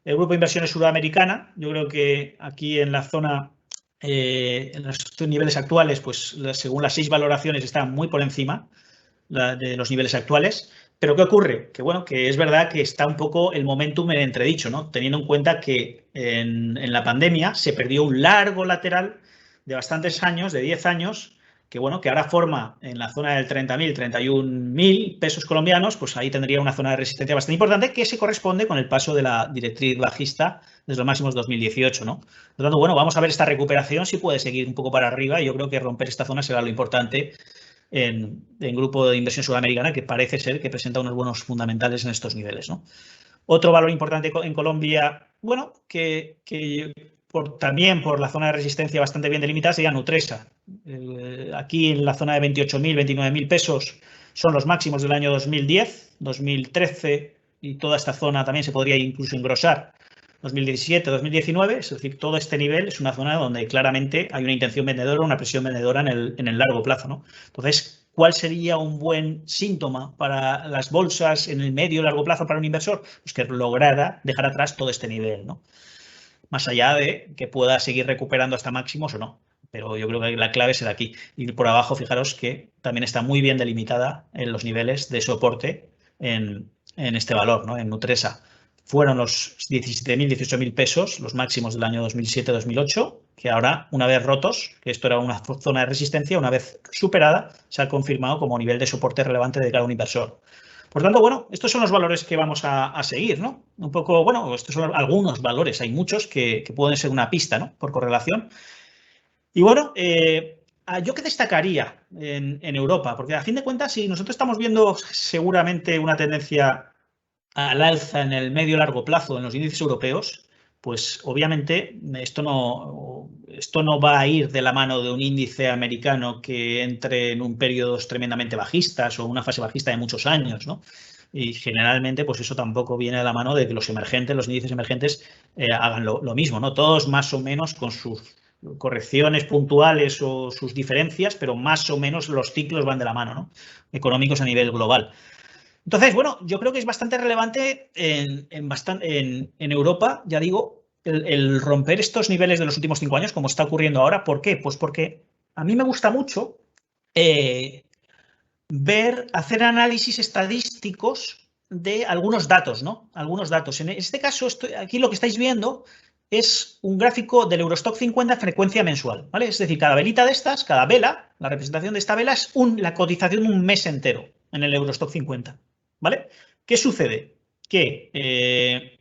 El Grupo de Inversiones Sudamericana, yo creo que aquí en la zona, en los niveles actuales, pues según las 6 valoraciones está muy por encima de los niveles actuales. Pero ¿qué ocurre? Que bueno, que es verdad que está un poco el momentum en entredicho, ¿no? Teniendo en cuenta que en la pandemia se perdió un largo lateral de bastantes años, de 10 años, que bueno, que ahora forma en la zona del 30.000, 31.000 pesos colombianos, pues ahí tendría una zona de resistencia bastante importante que se corresponde con el paso de la directriz bajista desde los máximos 2018, ¿no? Por lo tanto, bueno, vamos a ver esta recuperación si puede seguir un poco para arriba, y yo creo que romper esta zona será lo importante en Grupo de Inversión Sudamericana, que parece ser que presenta unos buenos fundamentales en estos niveles, ¿no? Otro valor importante en Colombia, bueno, que también por la zona de resistencia bastante bien delimitada, sería Nutresa. Aquí en la zona de 28.000, 29.000 pesos son los máximos del año 2010, 2013, y toda esta zona también se podría incluso engrosar 2017, 2019, es decir, todo este nivel es una zona donde claramente hay una intención vendedora, una presión vendedora en el largo plazo, ¿no? Entonces, ¿cuál sería un buen síntoma para las bolsas en el medio y largo plazo para un inversor? Pues que lograra dejar atrás todo este nivel, ¿no? Más allá de que pueda seguir recuperando hasta máximos o no. Pero yo creo que la clave será aquí. Y por abajo, fijaros que también está muy bien delimitada en los niveles de soporte en este valor, ¿no? En Nutresa. fueron los 17.000, 18.000 pesos, los máximos del año 2007-2008, que ahora, una vez rotos, que esto era una zona de resistencia, una vez superada, se ha confirmado como nivel de soporte relevante de cada un inversor. Por tanto, bueno, estos son los valores que vamos a seguir, ¿no? Un poco, bueno, estos son algunos valores, hay muchos que pueden ser una pista, ¿no? Por correlación. Y bueno, yo qué destacaría en Europa, porque a fin de cuentas, si nosotros estamos viendo seguramente una tendencia al alza en el medio y largo plazo en los índices europeos, pues obviamente esto no va a ir de la mano de un índice americano que entre en un periodos tremendamente bajistas o una fase bajista de muchos años, ¿no? Y generalmente, pues eso tampoco viene de la mano de que los índices emergentes hagan lo mismo, ¿no? Todos más o menos con sus correcciones puntuales o sus diferencias, pero más o menos los ciclos van de la mano, ¿no? Económicos a nivel global. Entonces, bueno, yo creo que es bastante relevante en Europa, ya digo, el romper estos niveles de los últimos 5 años, como está ocurriendo ahora. ¿Por qué? Pues porque a mí me gusta mucho hacer análisis estadísticos de algunos datos, ¿no? Algunos datos. En este caso, aquí lo que estáis viendo es un gráfico del Eurostock 50 frecuencia mensual, ¿vale? Es decir, cada velita de estas, cada vela, la representación de esta vela es la cotización de un mes entero en el Eurostock 50, ¿vale? ¿Qué sucede? Que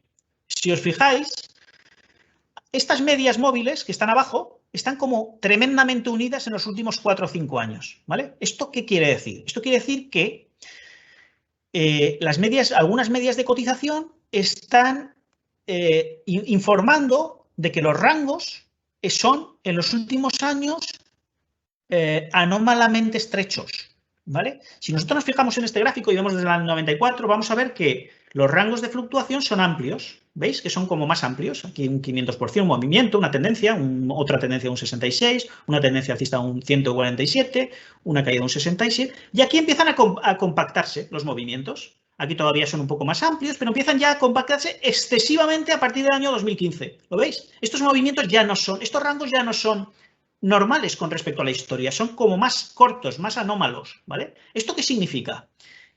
si os fijáis, estas medias móviles que están abajo están como tremendamente unidas en los últimos 4 o 5 años, ¿vale? ¿Esto qué quiere decir? Esto quiere decir que algunas medias de cotización están informando de que los rangos son en los últimos años anómalamente estrechos, ¿vale? Si nosotros nos fijamos en este gráfico y vemos desde el año 94, vamos a ver que los rangos de fluctuación son amplios, ¿veis? Que son como más amplios. Aquí un 500%, un movimiento, una tendencia, otra tendencia de un 66, una tendencia alcista de un 147, una caída de un 67, y aquí empiezan a compactarse los movimientos. Aquí todavía son un poco más amplios, pero empiezan ya a compactarse excesivamente a partir del año 2015. ¿Lo veis? Estos movimientos ya no son, estos rangos ya no son normales con respecto a la historia, son como más cortos, más anómalos, ¿vale? ¿Esto qué significa?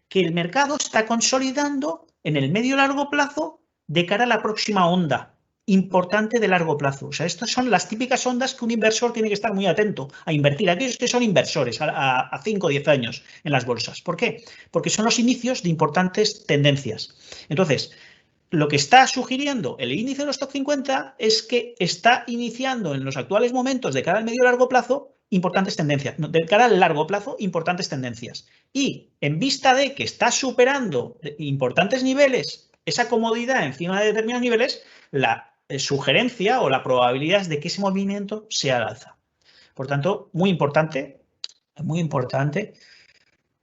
Que el mercado está consolidando en el medio y largo plazo de cara a la próxima onda importante de largo plazo. O sea, estas son las típicas ondas que un inversor tiene que estar muy atento a invertir. Aquellos que son inversores a 5 o 10 años en las bolsas. ¿Por qué? Porque son los inicios de importantes tendencias. Entonces, lo que está sugiriendo el índice de los Stock 50 es que está iniciando en los actuales momentos de cara al medio y largo plazo importantes tendencias, de cara al largo plazo importantes tendencias. Y en vista de que está superando importantes niveles, esa comodidad encima de determinados niveles, la sugerencia o la probabilidad es de que ese movimiento sea al alza. Por tanto, muy importante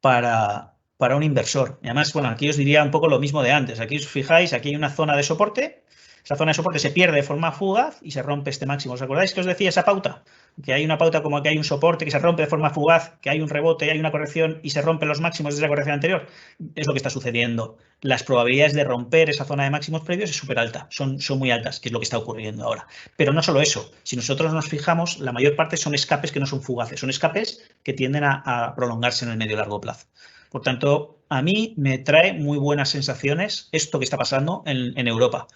para un inversor. Y además, bueno, aquí os diría un poco lo mismo de antes. Aquí os fijáis, aquí hay una zona de soporte. Esa zona de soporte se pierde de forma fugaz y se rompe este máximo. ¿Os acordáis que os decía esa pauta? Que hay una pauta como que hay un soporte que se rompe de forma fugaz, que hay un rebote, hay una corrección y se rompen los máximos de esa corrección anterior. Es lo que está sucediendo. Las probabilidades de romper esa zona de máximos previos es súper alta. Son muy altas, que es lo que está ocurriendo ahora. Pero no solo eso. Si nosotros nos fijamos, la mayor parte son escapes que no son fugaces. Son escapes que tienden a prolongarse en el medio y largo plazo. Por tanto, a mí me trae muy buenas sensaciones esto que está pasando en Europa.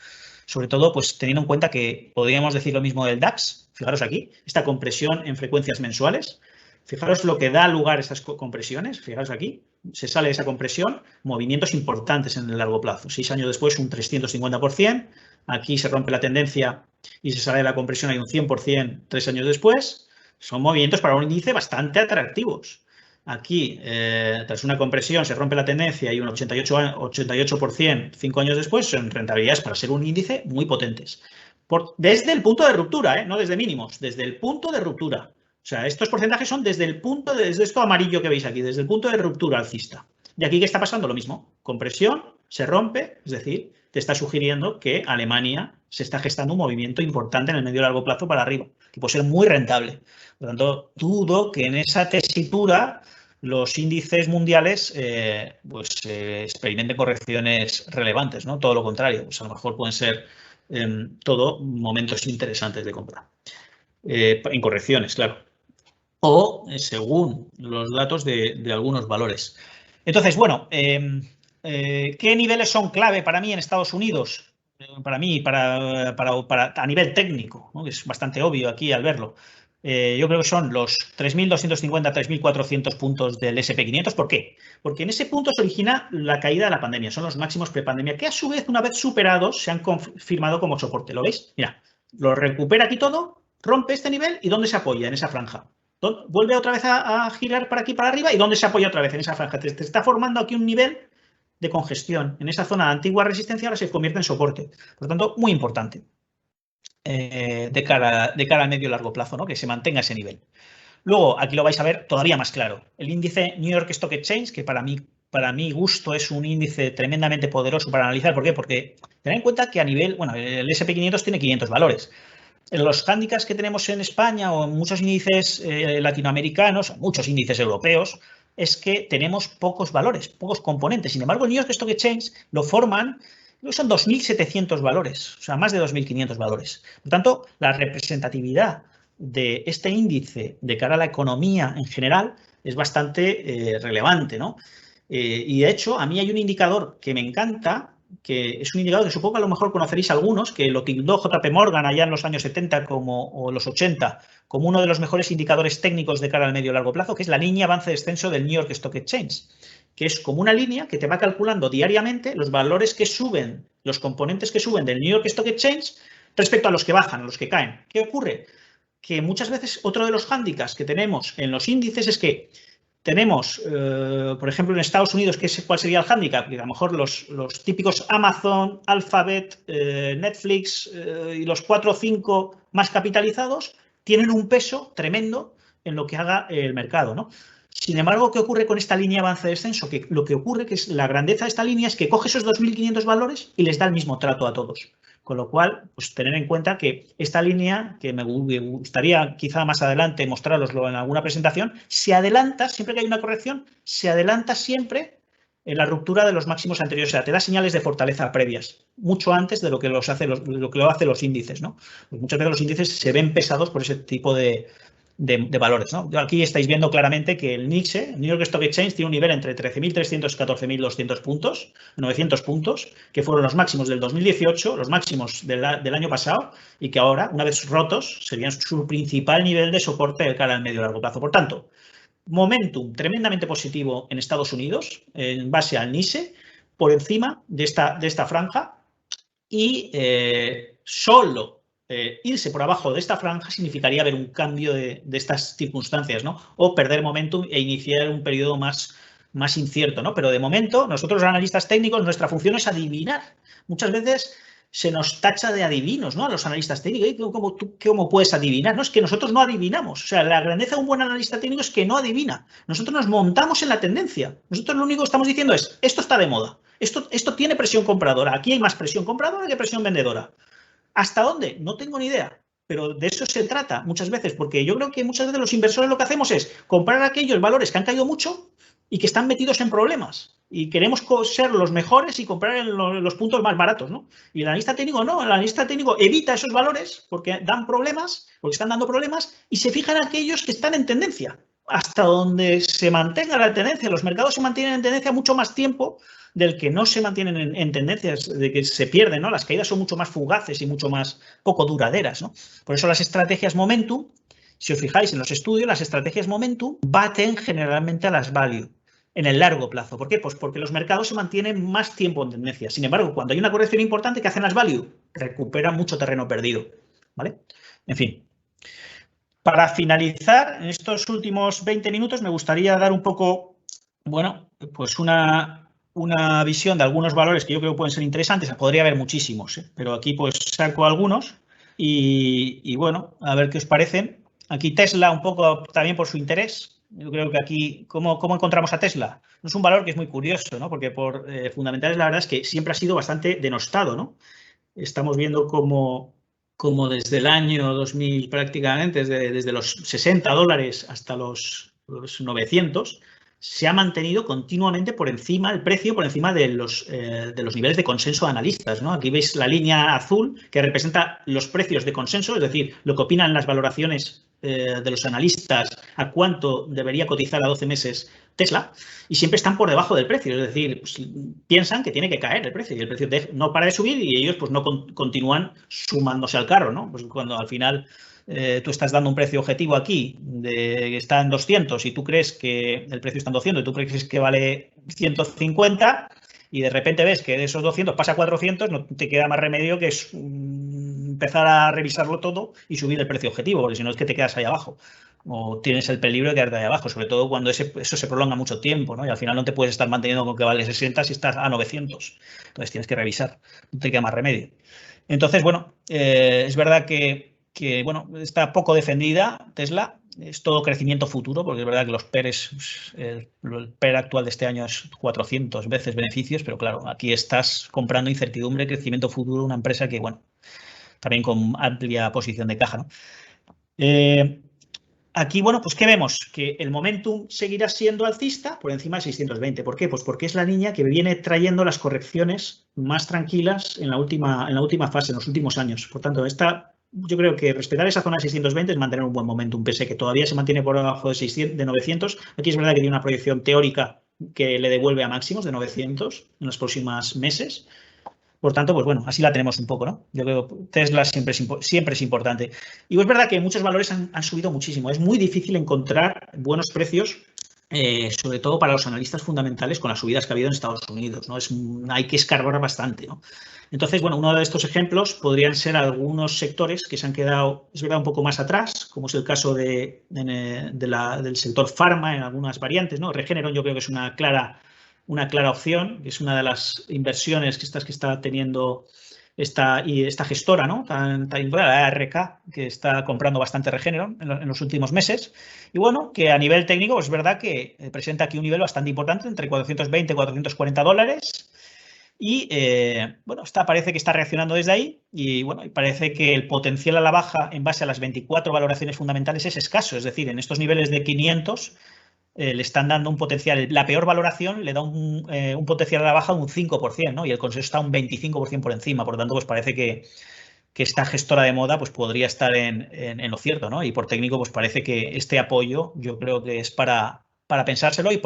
Sobre todo, pues teniendo en cuenta que podríamos decir lo mismo del DAX. Fijaros aquí, esta compresión en frecuencias mensuales. Fijaros lo que da lugar a estas compresiones. Fijaros aquí, se sale de esa compresión, movimientos importantes en el largo plazo. 6 años después, un 350%. Aquí se rompe la tendencia y se sale de la compresión, hay un 100% 3 años después. Son movimientos para un índice bastante atractivos. Aquí, tras una compresión, se rompe la tendencia y un 88% 5 años después son rentabilidades para ser un índice muy potentes. Desde el punto de ruptura, no desde mínimos, desde el punto de ruptura. O sea, estos porcentajes son desde esto amarillo que veis aquí, desde el punto de ruptura alcista. Y aquí, ¿qué está pasando? Lo mismo. Compresión, se rompe, es decir, te está sugiriendo que Alemania se está gestando un movimiento importante en el medio y largo plazo para arriba, que puede ser muy rentable. Por lo tanto, dudo que en esa tesitura los índices mundiales experimenten correcciones relevantes, ¿no? Todo lo contrario, pues a lo mejor pueden ser todo momentos interesantes de compra. En correcciones, claro. O según los datos de algunos valores. Entonces, bueno, ¿qué niveles son clave para mí en Estados Unidos? para mí, a nivel técnico, ¿no? Es bastante obvio aquí al verlo. Yo creo que son los 3.250, 3.400 puntos del SP500. ¿Por qué? Porque en ese punto se origina la caída de la pandemia. Son los máximos prepandemia, que a su vez, una vez superados, se han confirmado como soporte. ¿Lo veis? Mira, lo recupera aquí todo, rompe este nivel y ¿dónde se apoya? En esa franja. Vuelve otra vez a girar para aquí, para arriba, y ¿dónde se apoya otra vez? En esa franja. Te está formando aquí un nivel de congestión. En esa zona de antigua resistencia ahora se convierte en soporte. Por lo tanto, muy importante de cara a medio y largo plazo, ¿no? Que se mantenga ese nivel. Luego, aquí lo vais a ver todavía más claro. El índice New York Stock Exchange, que para mi gusto es un índice tremendamente poderoso para analizar. ¿Por qué? Porque tened en cuenta que a nivel, bueno, el SP500 tiene 500 valores. En los handicaps que tenemos en España o en muchos índices latinoamericanos, muchos índices europeos, es que tenemos pocos valores, pocos componentes. Sin embargo, el New York Stock Exchange lo forman, son 2.700 valores, o sea, más de 2.500 valores. Por tanto, la representatividad de este índice de cara a la economía en general es bastante relevante, ¿no? Y de hecho, a mí hay un indicador que me encanta, que es un indicador que supongo que a lo mejor conoceréis algunos, que lo tildó JP Morgan allá en los años 70 o los 80 como uno de los mejores indicadores técnicos de cara al medio y largo plazo, que es la línea avance-descenso del New York Stock Exchange, que es como una línea que te va calculando diariamente los valores que suben, los componentes que suben del New York Stock Exchange respecto a los que bajan, a los que caen. ¿Qué ocurre? Que muchas veces otro de los hándicaps que tenemos en los índices es que tenemos, por ejemplo, en Estados Unidos, ¿cuál sería el hándicap? Que a lo mejor los típicos Amazon, Alphabet, Netflix y los 4 o 5 más capitalizados tienen un peso tremendo en lo que haga el mercado, ¿no? Sin embargo, ¿qué ocurre con esta línea avance-descenso? Que lo que ocurre, que es la grandeza de esta línea, es que coge esos 2.500 valores y les da el mismo trato a todos. Con lo cual, pues tener en cuenta que esta línea, que me gustaría quizá más adelante mostraroslo en alguna presentación, se adelanta, siempre que hay una corrección, se adelanta siempre en la ruptura de los máximos anteriores. O sea, te da señales de fortaleza previas, mucho antes de lo que lo hacen los índices, ¿no? Pues muchas veces los índices se ven pesados por ese tipo de valores, ¿no? Aquí estáis viendo claramente que el NYSE, el New York Stock Exchange, tiene un nivel entre 13.300 y 14.200 puntos, 900 puntos, que fueron los máximos del 2018, los máximos del año pasado, y que ahora, una vez rotos, serían su principal nivel de soporte de cara al medio y largo plazo. Por tanto, momentum tremendamente positivo en Estados Unidos, en base al NYSE, por encima de esta franja, y solo irse por abajo de esta franja significaría ver un cambio de estas circunstancias, ¿no? O perder momentum e iniciar un periodo más incierto, ¿no? Pero de momento, nosotros los analistas técnicos, nuestra función es adivinar. Muchas veces se nos tacha de adivinos, ¿no? A los analistas técnicos. ¿Cómo puedes adivinar? No, es que nosotros no adivinamos. O sea, la grandeza de un buen analista técnico es que no adivina. Nosotros nos montamos en la tendencia. Nosotros lo único que estamos diciendo es, esto está de moda. Esto tiene presión compradora. Aquí hay más presión compradora que presión vendedora. ¿Hasta dónde? No tengo ni idea. Pero de eso se trata muchas veces, porque yo creo que muchas veces los inversores lo que hacemos es comprar aquellos valores que han caído mucho y que están metidos en problemas. Y queremos ser los mejores y comprar en los puntos más baratos, ¿no? Y el analista técnico no. El analista técnico evita esos valores porque dan problemas, porque están dando problemas, y se fijan en aquellos que están en tendencia. Hasta donde se mantenga la tendencia. Los mercados se mantienen en tendencia mucho más tiempo del que no se mantienen en tendencias, de que se pierden, ¿no? Las caídas son mucho más fugaces y mucho más poco duraderas, ¿no? Por eso las estrategias momentum, si os fijáis en los estudios, las estrategias momentum baten generalmente a las value en el largo plazo. ¿Por qué? Pues porque los mercados se mantienen más tiempo en tendencia. Sin embargo, cuando hay una corrección importante, ¿qué hacen las value? Recuperan mucho terreno perdido, ¿vale? En fin. Para finalizar, en estos últimos 20 minutos me gustaría dar un poco, bueno, pues una visión de algunos valores que yo creo que pueden ser interesantes. Podría haber muchísimos, pero aquí pues saco algunos y bueno, a ver qué os parecen. Aquí Tesla un poco también por su interés. Yo creo que aquí, ¿cómo encontramos a Tesla? No es un valor que es muy curioso, ¿no? Porque por fundamentales la verdad es que siempre ha sido bastante denostado, ¿no? Estamos viendo como desde el año 2000 prácticamente, desde los $60 hasta los 900, se ha mantenido continuamente por encima, el precio por encima de los niveles de consenso de analistas, ¿no? Aquí veis la línea azul que representa los precios de consenso, es decir, lo que opinan las valoraciones de los analistas a cuánto debería cotizar a 12 meses Tesla y siempre están por debajo del precio. Es decir, pues, piensan que tiene que caer el precio y el precio no para de subir y ellos pues no continúan sumándose al carro, ¿no? Pues cuando al final tú estás dando un precio objetivo aquí que está en 200 y tú crees que el precio está en 200 y tú crees que vale 150 y de repente ves que de esos 200 pasa a 400, no te queda más remedio que empezar a revisarlo todo y subir el precio objetivo, porque si no es que te quedas ahí abajo o tienes el peligro de quedarte ahí abajo, sobre todo cuando eso se prolonga mucho tiempo, ¿no? Y al final no te puedes estar manteniendo con que vale 60 si estás a 900. Entonces tienes que revisar, no te queda más remedio. Entonces, bueno, es verdad que bueno, está poco defendida Tesla, es todo crecimiento futuro, porque es verdad que los PERs, el PER actual de este año es 400 veces beneficios, pero claro, aquí estás comprando incertidumbre, crecimiento futuro, una empresa que, bueno, también con amplia posición de caja, ¿no? Aquí, bueno, pues ¿qué vemos? Que el momentum seguirá siendo alcista por encima de 620. ¿Por qué? Pues porque es la línea que viene trayendo las correcciones más tranquilas en la última fase, en los últimos años. Por tanto, yo creo que respetar esa zona de 620 es mantener un buen momentum, pese a que todavía se mantiene por debajo de 900. Aquí es verdad que tiene una proyección teórica que le devuelve a máximos de 900 en los próximos meses. Por tanto, pues bueno, así la tenemos un poco, ¿no? Yo creo que Tesla siempre es importante. Y es verdad que muchos valores han subido muchísimo. Es muy difícil encontrar buenos precios, sobre todo para los analistas fundamentales con las subidas que ha habido en Estados Unidos, ¿no? Hay que escarbar bastante, ¿no? Entonces, bueno, uno de estos ejemplos podrían ser algunos sectores que se han quedado, es verdad, un poco más atrás, como es el caso del sector farma en algunas variantes, ¿no? Regeneron yo creo que es una clara opción, que es una de las inversiones que está teniendo esta gestora, ¿no? La ARK, que está comprando bastante Regeneron en los últimos meses. Y bueno, que a nivel técnico, pues es verdad que presenta aquí un nivel bastante importante, entre 420 y 440 dólares. Y bueno, parece que está reaccionando desde ahí y bueno, parece que el potencial a la baja en base a las 24 valoraciones fundamentales es escaso. Es decir, en estos niveles de 500 le están dando un potencial, la peor valoración le da un potencial a la baja de un 5%, ¿no? Y el consenso está un 25% por encima. Por lo tanto, pues parece que esta gestora de moda pues podría estar en lo cierto, ¿no? Y por técnico, pues parece que este apoyo yo creo que es para pensárselo y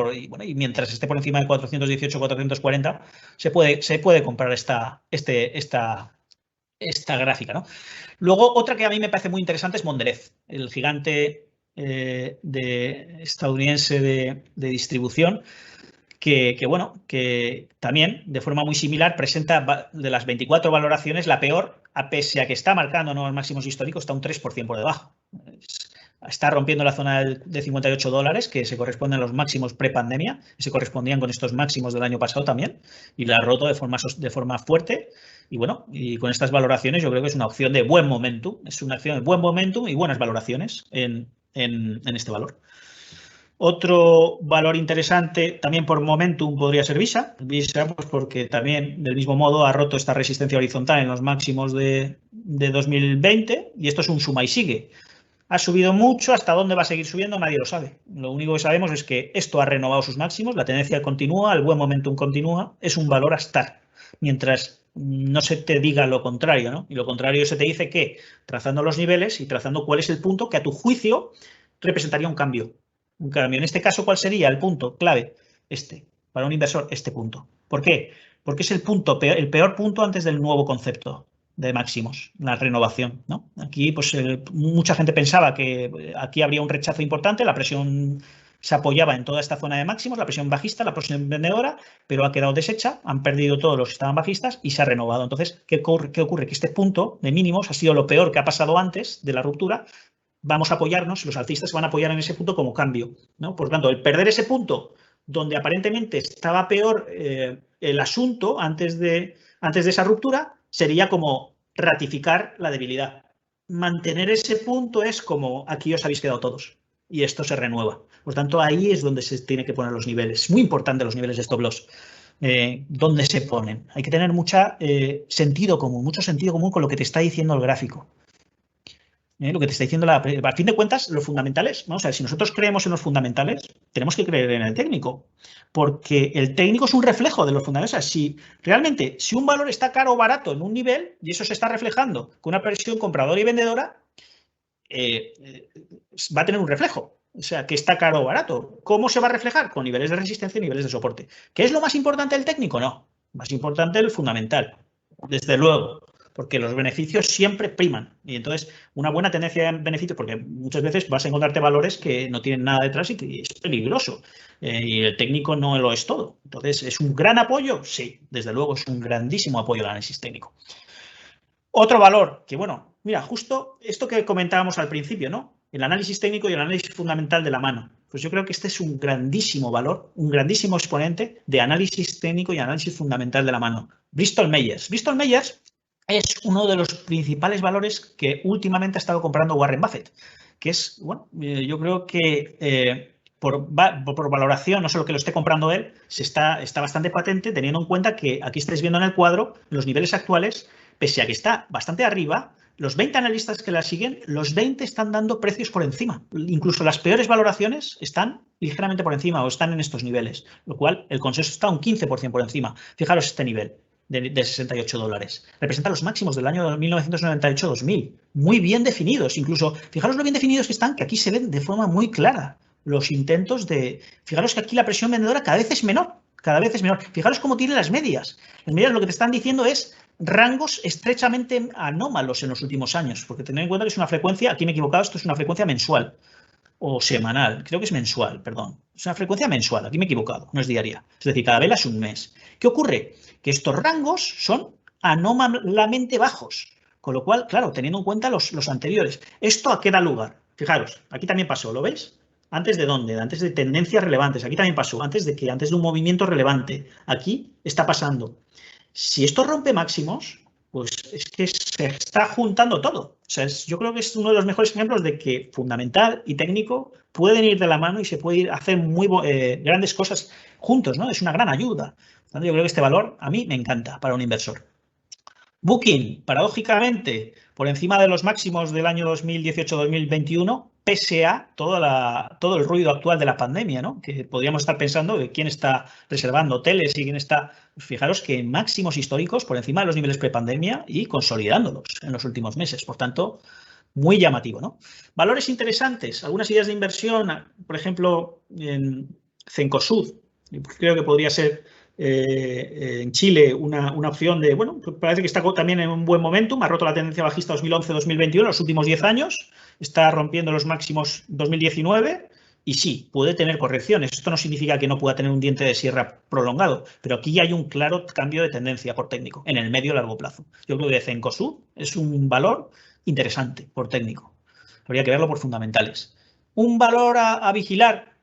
mientras esté por encima de 418, 440, se puede comprar esta gráfica, ¿no? Luego, otra que a mí me parece muy interesante es Mondelez, el gigante estadounidense de distribución, que también de forma muy similar presenta de las 24 valoraciones la peor, pese a que está marcando nuevos máximos históricos, está un 3% por debajo. Está rompiendo la zona de 58 dólares, que se corresponden a los máximos pre-pandemia, y se correspondían con estos máximos del año pasado también, y la ha roto de forma fuerte. Y bueno, y con estas valoraciones yo creo que es una opción de buen momentum, es una opción de buen momentum y buenas valoraciones en este valor. Otro valor interesante también por momentum podría ser Visa. Visa, pues porque también del mismo modo ha roto esta resistencia horizontal en los máximos de 2020 y esto es un suma y sigue. Ha subido mucho, ¿hasta dónde va a seguir subiendo? Nadie lo sabe. Lo único que sabemos es que esto ha renovado sus máximos, la tendencia continúa, el buen momentum continúa, es un valor a estar. Mientras no se te diga lo contrario, ¿no? Y lo contrario se te dice que trazando los niveles y trazando cuál es el punto que a tu juicio representaría un cambio. Un cambio. En este caso, ¿cuál sería el punto clave? Para un inversor, este punto. ¿Por qué? Porque es el peor punto antes del nuevo concepto de máximos, la renovación, ¿no? Aquí, pues, mucha gente pensaba que aquí habría un rechazo importante, la presión se apoyaba en toda esta zona de máximos, la presión bajista, la presión vendedora, pero ha quedado deshecha, han perdido todos los que estaban bajistas y se ha renovado. Entonces, ¿qué ocurre? Que este punto de mínimos ha sido lo peor que ha pasado antes de la ruptura. Vamos a apoyarnos, los alcistas se van a apoyar en ese punto como cambio, ¿no? Por tanto, el perder ese punto donde aparentemente estaba peor el asunto antes de esa ruptura sería como ratificar la debilidad. Mantener ese punto es como aquí os habéis quedado todos y esto se renueva. Por tanto, ahí es donde se tiene que poner los niveles. Es muy importante los niveles de stop loss. ¿Dónde se ponen? Hay que tener mucho sentido común con lo que te está diciendo el gráfico. Lo que te está diciendo, a fin de cuentas, los fundamentales, vamos a ver, si nosotros creemos en los fundamentales, tenemos que creer en el técnico, porque el técnico es un reflejo de los fundamentales. O sea, si un valor está caro o barato en un nivel, y eso se está reflejando con una presión compradora y vendedora, va a tener un reflejo. O sea, que está caro o barato. ¿Cómo se va a reflejar? Con niveles de resistencia y niveles de soporte. ¿Qué es lo más importante del técnico? No. Más importante el fundamental. Desde luego. Porque los beneficios siempre priman. Y entonces, una buena tendencia en beneficios, porque muchas veces vas a encontrarte valores que no tienen nada detrás y que es peligroso. Y el técnico no lo es todo. Entonces, ¿es un gran apoyo? Sí, desde luego es un grandísimo apoyo al análisis técnico. Otro valor, que bueno, mira, justo esto que comentábamos al principio, ¿no? El análisis técnico y el análisis fundamental de la mano. Pues yo creo que este es un grandísimo valor, un grandísimo exponente de análisis técnico y análisis fundamental de la mano. Bristol Myers. Bristol Myers es uno de los principales valores que últimamente ha estado comprando Warren Buffett, que es, bueno, yo creo que por valoración, no solo que lo esté comprando él, está bastante patente, teniendo en cuenta que aquí estáis viendo en el cuadro los niveles actuales. Pese a que está bastante arriba, los 20 analistas que la siguen, los 20 están dando precios por encima. Incluso las peores valoraciones están ligeramente por encima o están en estos niveles, lo cual el consenso está un 15% por encima. Fijaros este nivel de $68. Representa los máximos del año 1998-2000. Muy bien definidos. Incluso, fijaros lo bien definidos que están, que aquí se ven de forma muy clara los intentos de... Fijaros que aquí la presión vendedora cada vez es menor. Cada vez es menor. Fijaros cómo tienen las medias. Las medias lo que te están diciendo es rangos estrechamente anómalos en los últimos años, porque tened en cuenta que es una frecuencia, aquí me he equivocado, esto es una frecuencia mensual o semanal, creo que es mensual, perdón. Es una frecuencia mensual, aquí me he equivocado, no es diaria. Es decir, cada vela es un mes. ¿Qué ocurre? Que estos rangos son anómalamente bajos, con lo cual, claro, teniendo en cuenta los anteriores. ¿Esto a qué da lugar? Fijaros, aquí también pasó, ¿lo veis? ¿Antes de dónde? Antes de tendencias relevantes. Aquí también pasó. ¿Antes de qué? Antes de un movimiento relevante. Aquí está pasando. Si esto rompe máximos, pues es que se está juntando todo. O sea, yo creo que es uno de los mejores ejemplos de que fundamental y técnico pueden ir de la mano y se puede ir a hacer muy grandes cosas juntos, ¿no? Es una gran ayuda. Yo creo que este valor a mí me encanta para un inversor. Booking, paradójicamente, por encima de los máximos del año 2018-2021, pese a todo el ruido actual de la pandemia, ¿no? Que podríamos estar pensando de quién está reservando hoteles y quién está... Fijaros que máximos históricos por encima de los niveles prepandemia y consolidándolos en los últimos meses. Por tanto, muy llamativo, ¿no? Valores interesantes, algunas ideas de inversión, por ejemplo, en Cencosud, creo que podría ser en Chile una opción de, bueno, parece que está también en un buen momentum, ha roto la tendencia bajista 2011-2021, los últimos 10 años, está rompiendo los máximos 2019 y sí, puede tener correcciones. Esto no significa que no pueda tener un diente de sierra prolongado, pero aquí hay un claro cambio de tendencia por técnico, en el medio y largo plazo. Yo creo que Cencosud es un valor interesante por técnico. Habría que verlo por fundamentales. Un valor a vigilar,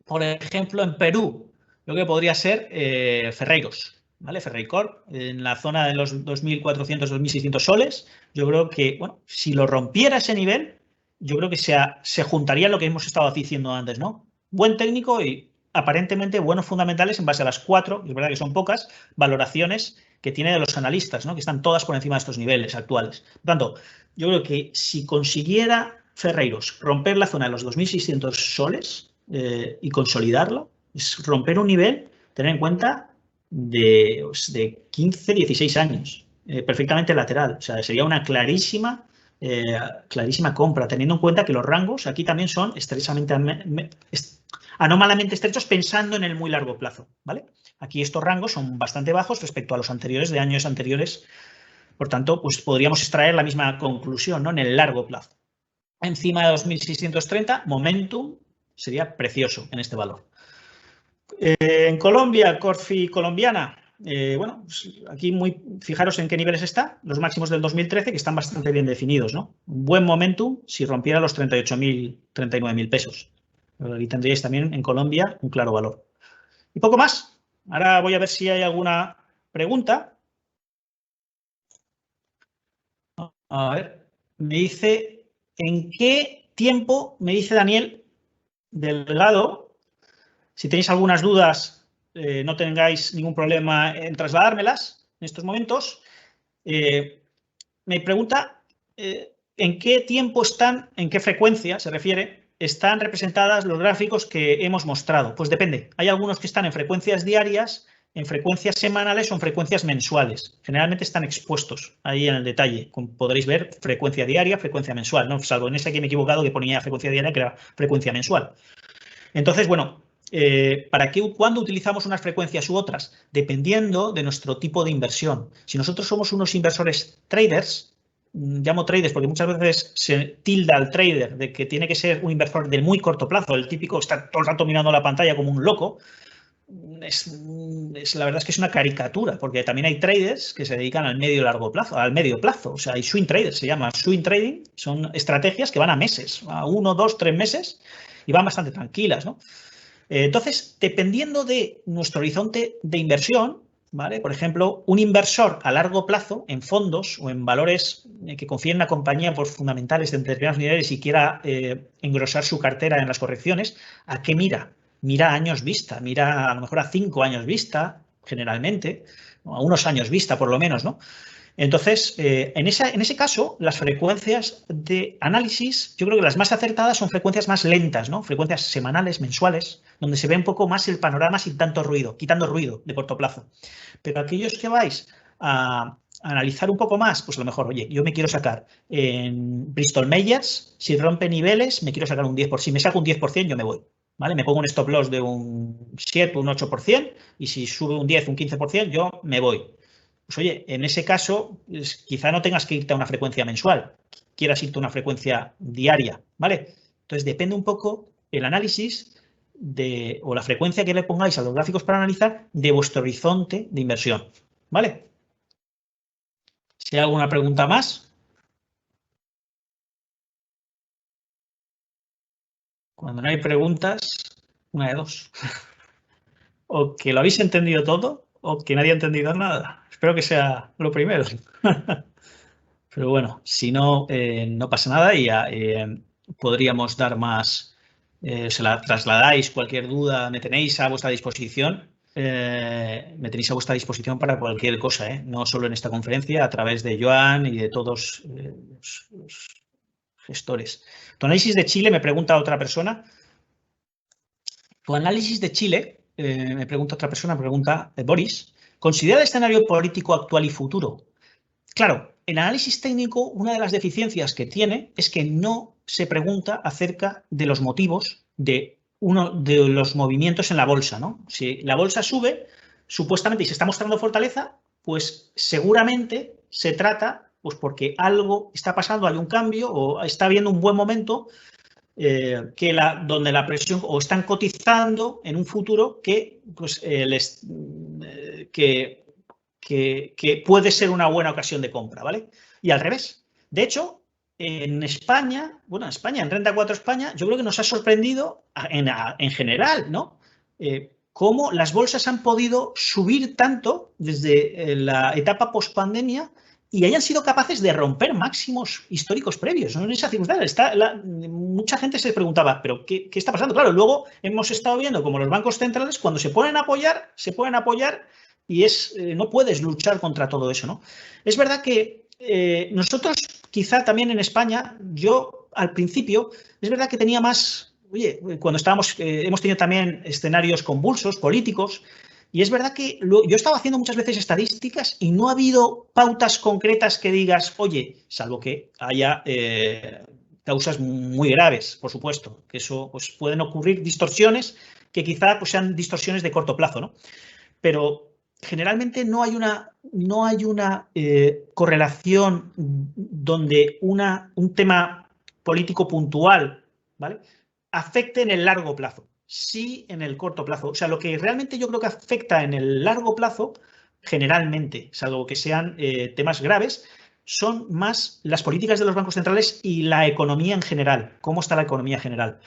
por ejemplo, en Perú, lo que podría ser Ferreiros, ¿vale? Ferreicorp, en la zona de los 2.400, 2.600 soles. Yo creo que, bueno, si lo rompiera ese nivel, yo creo que se juntaría lo que hemos estado diciendo antes, ¿no? Buen técnico y aparentemente buenos fundamentales en base a las 4, es verdad que son pocas, valoraciones que tiene de los analistas, ¿no? Que están todas por encima de estos niveles actuales. Por tanto, yo creo que si consiguiera Ferreiros romper la zona de los 2.600 soles y consolidarlo, es romper un nivel, tener en cuenta, de 15, 16 años, perfectamente lateral. O sea, sería una clarísima compra, teniendo en cuenta que los rangos aquí también son anómalamente estrechos pensando en el muy largo plazo, ¿vale? Aquí estos rangos son bastante bajos respecto a los anteriores, de años anteriores. Por tanto, pues podríamos extraer la misma conclusión, ¿no? En el largo plazo. Encima de 2.630, momentum sería precioso en este valor. En Colombia, Corfi colombiana, bueno, pues aquí fijaros en qué niveles está, los máximos del 2013, que están bastante bien definidos, ¿no? Un buen momentum si rompiera los 38.000, 39.000 pesos. Pero aquí tendríais también en Colombia un claro valor. Y poco más. Ahora voy a ver si hay alguna pregunta. A ver, me dice, ¿en qué tiempo, me dice Daniel Delgado, si tenéis algunas dudas, no tengáis ningún problema en trasladármelas en estos momentos. Me pregunta en qué tiempo están, en qué frecuencia se refiere, están representadas los gráficos que hemos mostrado. Pues depende. Hay algunos que están en frecuencias diarias en frecuencias semanales o en frecuncias mensuales. Generalmente están expuestos ahí en el detalle. Como podréis ver, frecuencia diaria, frecuencia mensual, ¿no? Salvo en ese que me he equivocado que ponía frecuencia diaria, que era frecuencia mensual. Entonces, bueno, ¿cuándo utilizamos unas frecuencias u otras? Dependiendo de nuestro tipo de inversión. Si nosotros somos unos inversores traders, llamo traders porque muchas veces se tilda al trader de que tiene que ser un inversor de muy corto plazo, el típico está todo el rato mirando la pantalla como un loco. La verdad es que es una caricatura, porque también hay traders que se dedican al medio y largo plazo, al medio plazo. O sea, hay swing traders, se llama swing trading, son estrategias que van a meses, a 1, 2, 3 meses y van bastante tranquilas, ¿no? Entonces, dependiendo de nuestro horizonte de inversión, ¿vale? Por ejemplo, un inversor a largo plazo en fondos o en valores que confíe en una compañía por fundamentales de determinados niveles y quiera engrosar su cartera en las correcciones, ¿a qué mira? Mira a años vista, mira a lo mejor a 5 años vista, generalmente, a unos años vista por lo menos, ¿no? Entonces, en ese caso, las frecuencias de análisis, yo creo que las más acertadas son frecuencias más lentas, ¿no? Frecuencias semanales, mensuales, donde se ve un poco más el panorama sin tanto ruido, quitando ruido de corto plazo. Pero aquellos que vais a analizar un poco más, pues a lo mejor, oye, yo me quiero sacar en Bristol Myers, si rompe niveles, me quiero sacar un 10%. Si me saco un 10%, yo me voy, ¿vale? Me pongo un stop loss de un 7, un 8%, y si sube un 10, un 15%, yo me voy. Pues oye, en ese caso, quizá no tengas que irte a una frecuencia mensual, quieras irte a una frecuencia diaria, ¿vale? Entonces, depende un poco el análisis o la frecuencia que le pongáis a los gráficos para analizar de vuestro horizonte de inversión, ¿vale? Si hay alguna pregunta más. Cuando no hay preguntas, una de dos. O que lo habéis entendido todo o que nadie ha entendido nada. Espero que sea lo primero. Pero bueno, si no, no pasa nada y podríamos dar más, se la trasladáis, cualquier duda me tenéis a vuestra disposición. Me tenéis a vuestra disposición para cualquier cosa, no solo en esta conferencia, a través de Joan y de todos los gestores. Tu análisis de Chile, me pregunta otra persona. Tu análisis de Chile, me pregunta otra persona, me pregunta Boris, ¿considera el escenario político actual y futuro? Claro, el análisis técnico, una de las deficiencias que tiene es que no se pregunta acerca de los motivos de uno de los movimientos en la bolsa, ¿no? Si la bolsa sube, supuestamente, y se está mostrando fortaleza, pues seguramente se trata, pues porque algo está pasando, hay un cambio o está habiendo un buen momento donde la presión, o están cotizando en un futuro que, pues, que puede ser una buena ocasión de compra, ¿vale? Y al revés. De hecho, en España, en Renta 4 España, yo creo que nos ha sorprendido en general, ¿no? Cómo las bolsas han podido subir tanto desde la etapa post-pandemia y hayan sido capaces de romper máximos históricos previos, ¿no? En esa circunstancia, mucha gente se preguntaba, ¿pero qué está pasando? Claro, luego hemos estado viendo como los bancos centrales, cuando se pueden apoyar y no puedes luchar contra todo eso, ¿no? Es verdad que nosotros, quizá también en España, yo al principio, es verdad que tenía más, oye, cuando hemos tenido también escenarios convulsos, políticos, y es verdad que yo he estado haciendo muchas veces estadísticas y no ha habido pautas concretas que digas, oye, salvo que haya causas muy graves, por supuesto, que eso pues, pueden ocurrir distorsiones que quizá pues, sean distorsiones de corto plazo, ¿no? Pero generalmente no hay una correlación donde un tema político puntual, ¿vale?, afecte en el largo plazo. Sí en el corto plazo. O sea, lo que realmente yo creo que afecta en el largo plazo, generalmente, salvo que sean temas graves, son más las políticas de los bancos centrales y la economía en general. ¿Cómo está la economía general?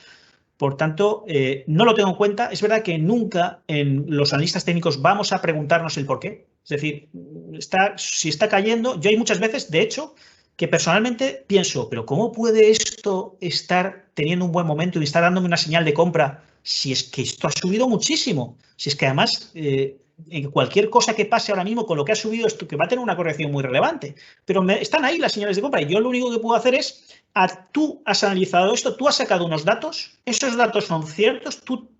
Por tanto, no lo tengo en cuenta. Es verdad que nunca en los analistas técnicos vamos a preguntarnos el por qué. Es decir, si está cayendo, yo hay muchas veces, de hecho, que personalmente pienso, pero ¿cómo puede esto estar teniendo un buen momento y estar dándome una señal de compra si es que esto ha subido muchísimo? Si es que además en cualquier cosa que pase ahora mismo con lo que ha subido, esto que va a tener una corrección muy relevante. Pero están ahí las señales de compra y yo lo único que puedo hacer es, tú has analizado esto, tú has sacado unos datos, esos datos son ciertos, tú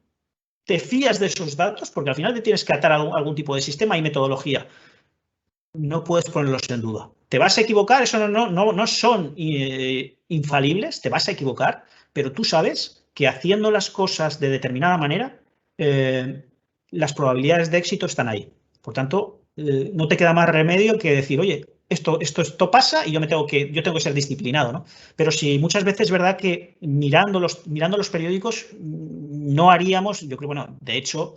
¿Te fías de esos datos? Porque al final te tienes que atar a algún tipo de sistema y metodología. No puedes ponerlos en duda. ¿Te vas a equivocar? Eso no son infalibles, te vas a equivocar, pero tú sabes que haciendo las cosas de determinada manera, las probabilidades de éxito están ahí. Por tanto, no te queda más remedio que decir, oye, esto pasa y yo tengo que ser disciplinado, ¿no? Pero sí, muchas veces es verdad que mirando los periódicos no haríamos, yo creo, bueno, de hecho,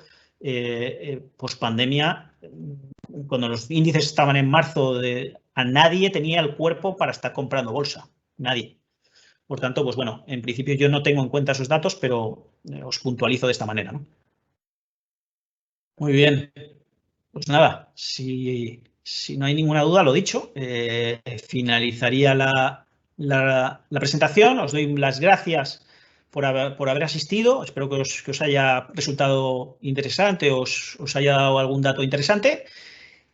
post pandemia, cuando los índices estaban en marzo, a nadie tenía el cuerpo para estar comprando bolsa. Nadie. Por tanto, pues bueno, en principio yo no tengo en cuenta esos datos, pero os puntualizo de esta manera, ¿no? Muy bien. Pues nada, si no hay ninguna duda, lo dicho, finalizaría la presentación. Os doy las gracias por haber asistido. Espero que os haya resultado interesante, os haya dado algún dato interesante.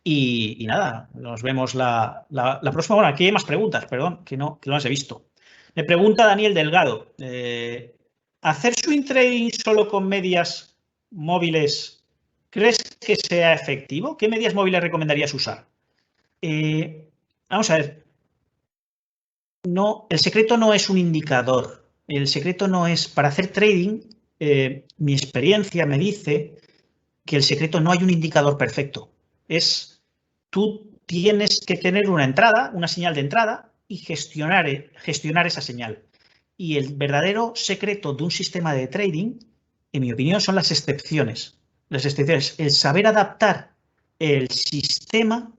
Y nada, nos vemos la próxima. Bueno, aquí hay más preguntas, perdón, que no las he visto. Me pregunta Daniel Delgado, ¿hacer swing trading solo con medias móviles crees que sea efectivo? ¿Qué medias móviles recomendarías usar? Vamos a ver, el secreto no es un indicador. El secreto no es, para hacer trading, mi experiencia me dice que el secreto no hay un indicador perfecto. Tú tienes que tener una señal de entrada y gestionar esa señal. Y el verdadero secreto de un sistema de trading, en mi opinión, son las excepciones. Las excepciones, el saber adaptar el sistema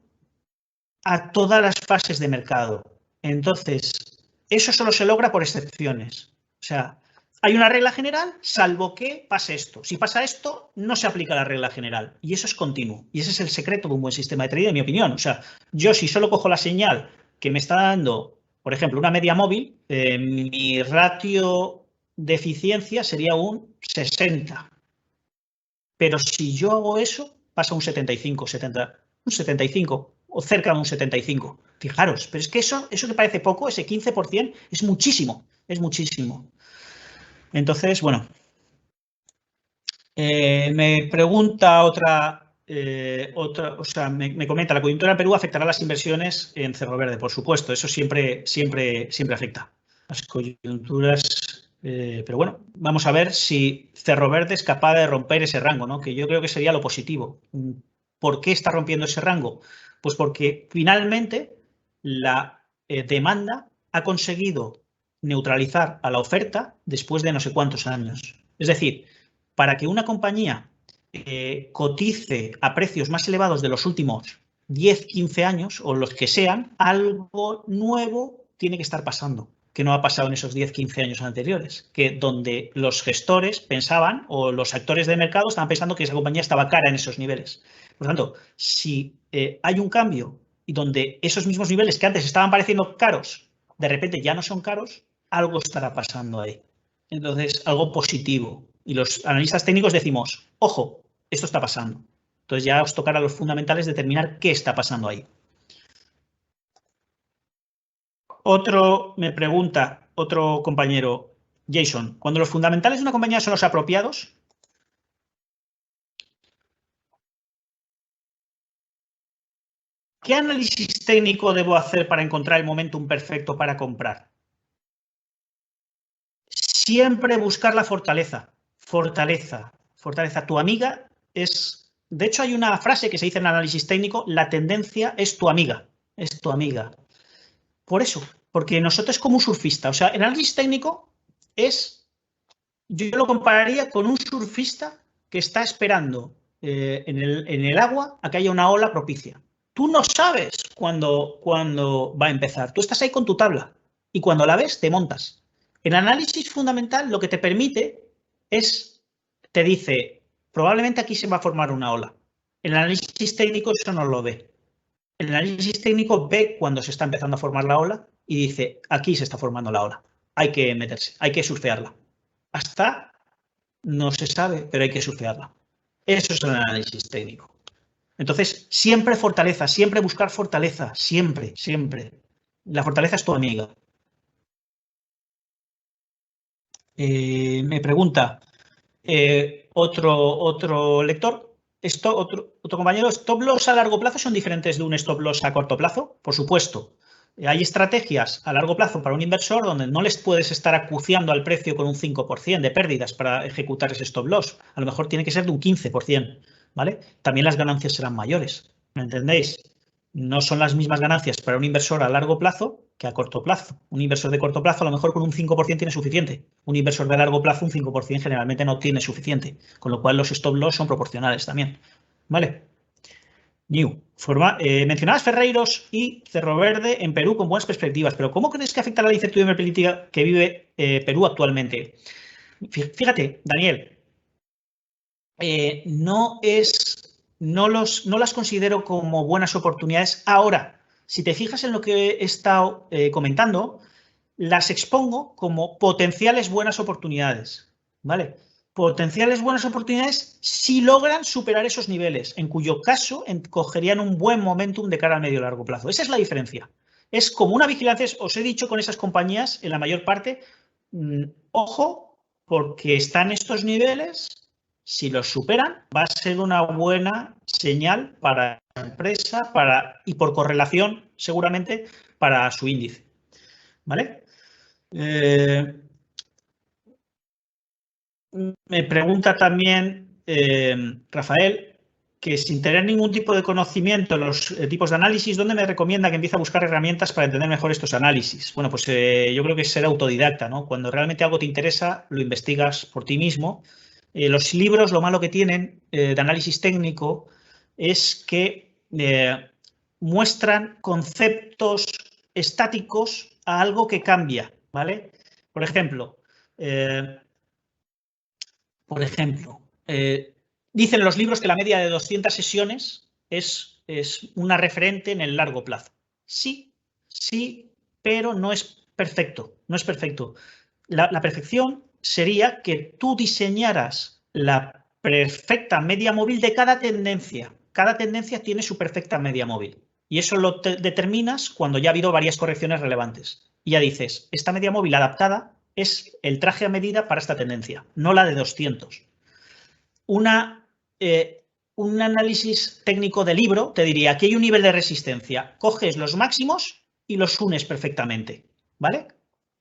a todas las fases de mercado. Entonces, eso solo se logra por excepciones. O sea, hay una regla general, salvo que pase esto. Si pasa esto, no se aplica la regla general. Y eso es continuo. Y ese es el secreto de un buen sistema de trading, en mi opinión. O sea, yo si solo cojo la señal que me está dando, por ejemplo, una media móvil, mi ratio de eficiencia sería un 60. Pero si yo hago eso, pasa un 75, un 75 o cerca de un 75. Fijaros, pero es que eso que parece poco, ese 15%, es muchísimo, es muchísimo. Entonces, bueno, me pregunta o sea, me comenta, ¿la coyuntura en Perú afectará las inversiones en Cerro Verde? Por supuesto, eso siempre afecta. Las coyunturas, pero bueno, vamos a ver si Cerro Verde es capaz de romper ese rango, ¿no? Que yo creo que sería lo positivo. ¿Por qué está rompiendo ese rango? Pues porque finalmente la demanda ha conseguido neutralizar a la oferta después de no sé cuántos años. Es decir, para que una compañía cotice a precios más elevados de los últimos 10, 15 años o los que sean, algo nuevo tiene que estar pasando, que no ha pasado en esos 10, 15 años anteriores, que donde los gestores pensaban o los actores de mercado estaban pensando que esa compañía estaba cara en esos niveles. Por lo tanto, si hay un cambio y donde esos mismos niveles que antes estaban pareciendo caros, de repente ya no son caros, algo estará pasando ahí. Entonces, algo positivo. Y los analistas técnicos decimos, ojo, esto está pasando. Entonces ya os tocará a los fundamentales determinar qué está pasando ahí. Me pregunta otro compañero, Jason, cuando los fundamentales de una compañía son los apropiados, ¿qué análisis técnico debo hacer para encontrar el momentum perfecto para comprar? Siempre buscar la fortaleza. Fortaleza. Tu amiga es... De hecho, hay una frase que se dice en análisis técnico, la tendencia es tu amiga. Es tu amiga. Por eso, porque nosotros es como un surfista. O sea, el análisis técnico es... Yo lo compararía con un surfista que está esperando en el agua a que haya una ola propicia. Tú no sabes cuándo va a empezar. Tú estás ahí con tu tabla y cuando la ves te montas. El análisis fundamental lo que te permite te dice, probablemente aquí se va a formar una ola. El análisis técnico eso no lo ve. El análisis técnico ve cuando se está empezando a formar la ola y dice, aquí se está formando la ola. Hay que meterse, hay que surfearla. Hasta no se sabe, pero hay que surfearla. Eso es el análisis técnico. Entonces, siempre fortaleza, siempre buscar fortaleza, siempre, siempre. La fortaleza es tu amiga. Me pregunta, otro lector, otro compañero, stop loss a largo plazo son diferentes de un stop loss a corto plazo, por supuesto. Hay estrategias a largo plazo para un inversor donde no les puedes estar acuciando al precio con un 5% de pérdidas para ejecutar ese stop loss. A lo mejor tiene que ser de un 15%, ¿vale? También las ganancias serán mayores, ¿me entendéis? No son las mismas ganancias para un inversor a largo plazo que a corto plazo. Un inversor de corto plazo a lo mejor con un 5% tiene suficiente. Un inversor de largo plazo un 5% generalmente no tiene suficiente, con lo cual los stop loss son proporcionales también, ¿vale? New. Mencionabas Ferreiros y Cerro Verde en Perú con buenas perspectivas, pero ¿cómo crees que afectará la incertidumbre política que vive Perú actualmente? Fíjate, Daniel, no las considero como buenas oportunidades ahora. Si te fijas en lo que he estado comentando, las expongo como potenciales buenas oportunidades, ¿vale? Potenciales buenas oportunidades si logran superar esos niveles, en cuyo caso cogerían un buen momentum de cara a medio y largo plazo. Esa es la diferencia. Es como una vigilancia, os he dicho con esas compañías, en la mayor parte, ojo, porque están estos niveles, si los superan, va a ser una buena señal para la empresa y por correlación, seguramente, para su índice, ¿vale? Me pregunta también Rafael que sin tener ningún tipo de conocimiento en los tipos de análisis, ¿dónde me recomienda que empiece a buscar herramientas para entender mejor estos análisis? Bueno, pues yo creo que es ser autodidacta, ¿no? Cuando realmente algo te interesa, lo investigas por ti mismo. Los libros, lo malo que tienen de análisis técnico es que muestran conceptos estáticos a algo que cambia, ¿vale? Por ejemplo, dicen los libros que la media de 200 sesiones es una referente en el largo plazo. Sí, pero no es perfecto. No es perfecto. La perfección sería que tú diseñaras la perfecta media móvil de cada tendencia. Cada tendencia tiene su perfecta media móvil. Y eso lo determinas cuando ya ha habido varias correcciones relevantes. Y ya dices, esta media móvil adaptada es el traje a medida para esta tendencia, no la de 200. Un análisis técnico de libro te diría, aquí hay un nivel de resistencia, coges los máximos y los unes perfectamente, ¿vale?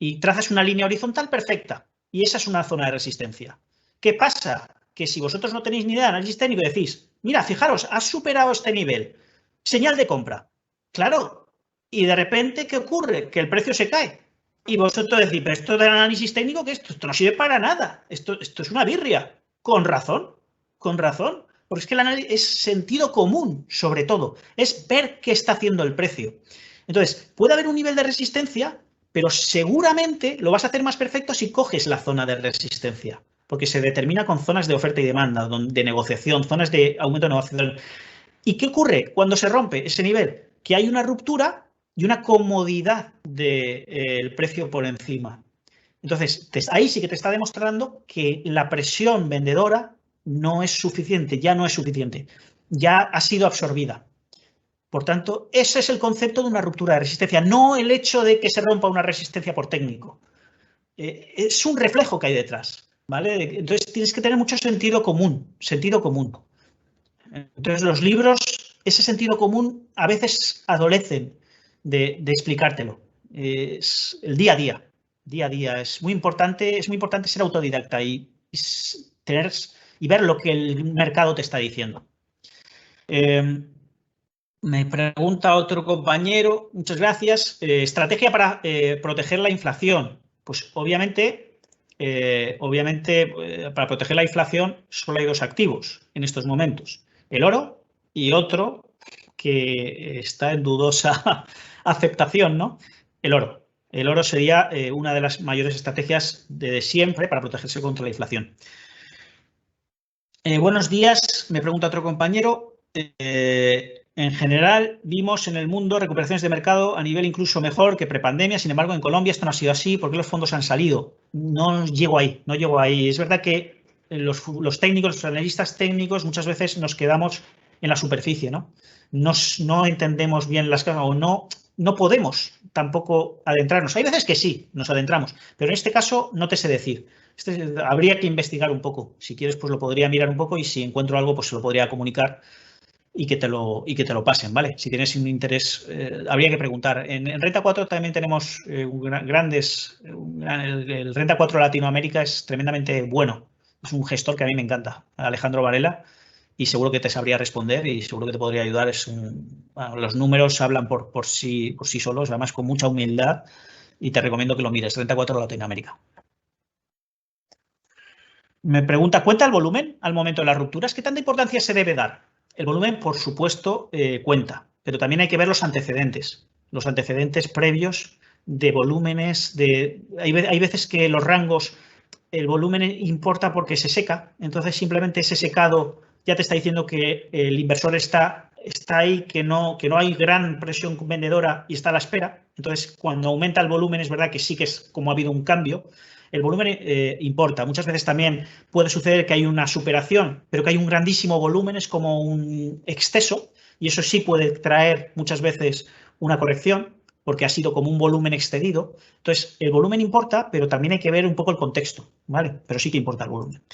Y trazas una línea horizontal perfecta, y esa es una zona de resistencia. ¿Qué pasa? Que si vosotros no tenéis ni idea de análisis técnico, decís, mira, fijaros, has superado este nivel, señal de compra. Claro, y de repente, ¿qué ocurre? Que el precio se cae. Y vosotros decís, pero esto del análisis técnico, ¿qué es esto? Esto no sirve para nada, esto es una birria. Con razón, porque es que el análisis es sentido común, sobre todo, es ver qué está haciendo el precio. Entonces, puede haber un nivel de resistencia, pero seguramente lo vas a hacer más perfecto si coges la zona de resistencia, porque se determina con zonas de oferta y demanda, de negociación, zonas de aumento de negociación. ¿Y qué ocurre cuando se rompe ese nivel? Que hay una ruptura y una comodidad del precio por encima. Entonces, ahí sí que te está demostrando que la presión vendedora no es suficiente, ya no es suficiente, ya ha sido absorbida. Por tanto, ese es el concepto de una ruptura de resistencia, no el hecho de que se rompa una resistencia por técnico. Es un reflejo que hay detrás, ¿vale? Entonces, tienes que tener mucho sentido común, Entonces, los libros, ese sentido común a veces adolecen de explicártelo. Es el día a día. Es muy importante ser autodidacta y ver lo que el mercado te está diciendo. Me pregunta otro compañero, muchas gracias, estrategia para proteger la inflación. Pues obviamente, para proteger la inflación solo hay dos activos en estos momentos, el oro y otro que está en dudosa aceptación, ¿no? El oro. El oro sería una de las mayores estrategias de siempre para protegerse contra la inflación. Buenos días, me pregunta otro compañero. En general, vimos en el mundo recuperaciones de mercado a nivel incluso mejor que prepandemia. Sin embargo, en Colombia esto no ha sido así porque los fondos han salido. No llego ahí. Es verdad que los técnicos, los analistas técnicos, muchas veces nos quedamos en la superficie, ¿no? No entendemos bien las cosas o no no podemos tampoco adentrarnos. Hay veces que sí, nos adentramos, pero en este caso no te sé decir. Habría que investigar un poco. Si quieres, pues lo podría mirar un poco y si encuentro algo, pues se lo podría comunicar y que te lo pasen, ¿vale? Si tienes un interés, habría que preguntar. En Renta 4 también tenemos el Renta 4 Latinoamérica es tremendamente bueno. Es un gestor que a mí me encanta, Alejandro Varela, y seguro que te sabría responder y seguro que te podría ayudar. Los números hablan por sí solos, además con mucha humildad, y te recomiendo que lo mires, Renta 4 Latinoamérica. Me pregunta, ¿cuenta el volumen al momento de las rupturas? ¿Qué tanta importancia se debe dar? El volumen, por supuesto, cuenta, pero también hay que ver los antecedentes previos de volúmenes. Hay veces que los rangos, el volumen importa porque se seca, entonces simplemente ese secado ya te está diciendo que el inversor está ahí, que no hay gran presión vendedora y está a la espera. Entonces, cuando aumenta el volumen, es verdad que sí que es como ha habido un cambio. El volumen importa. Muchas veces también puede suceder que hay una superación, pero que hay un grandísimo volumen, es como un exceso, y eso sí puede traer muchas veces una corrección, porque ha sido como un volumen excedido. Entonces, el volumen importa, pero también hay que ver un poco el contexto, ¿vale? Pero sí que importa el volumen.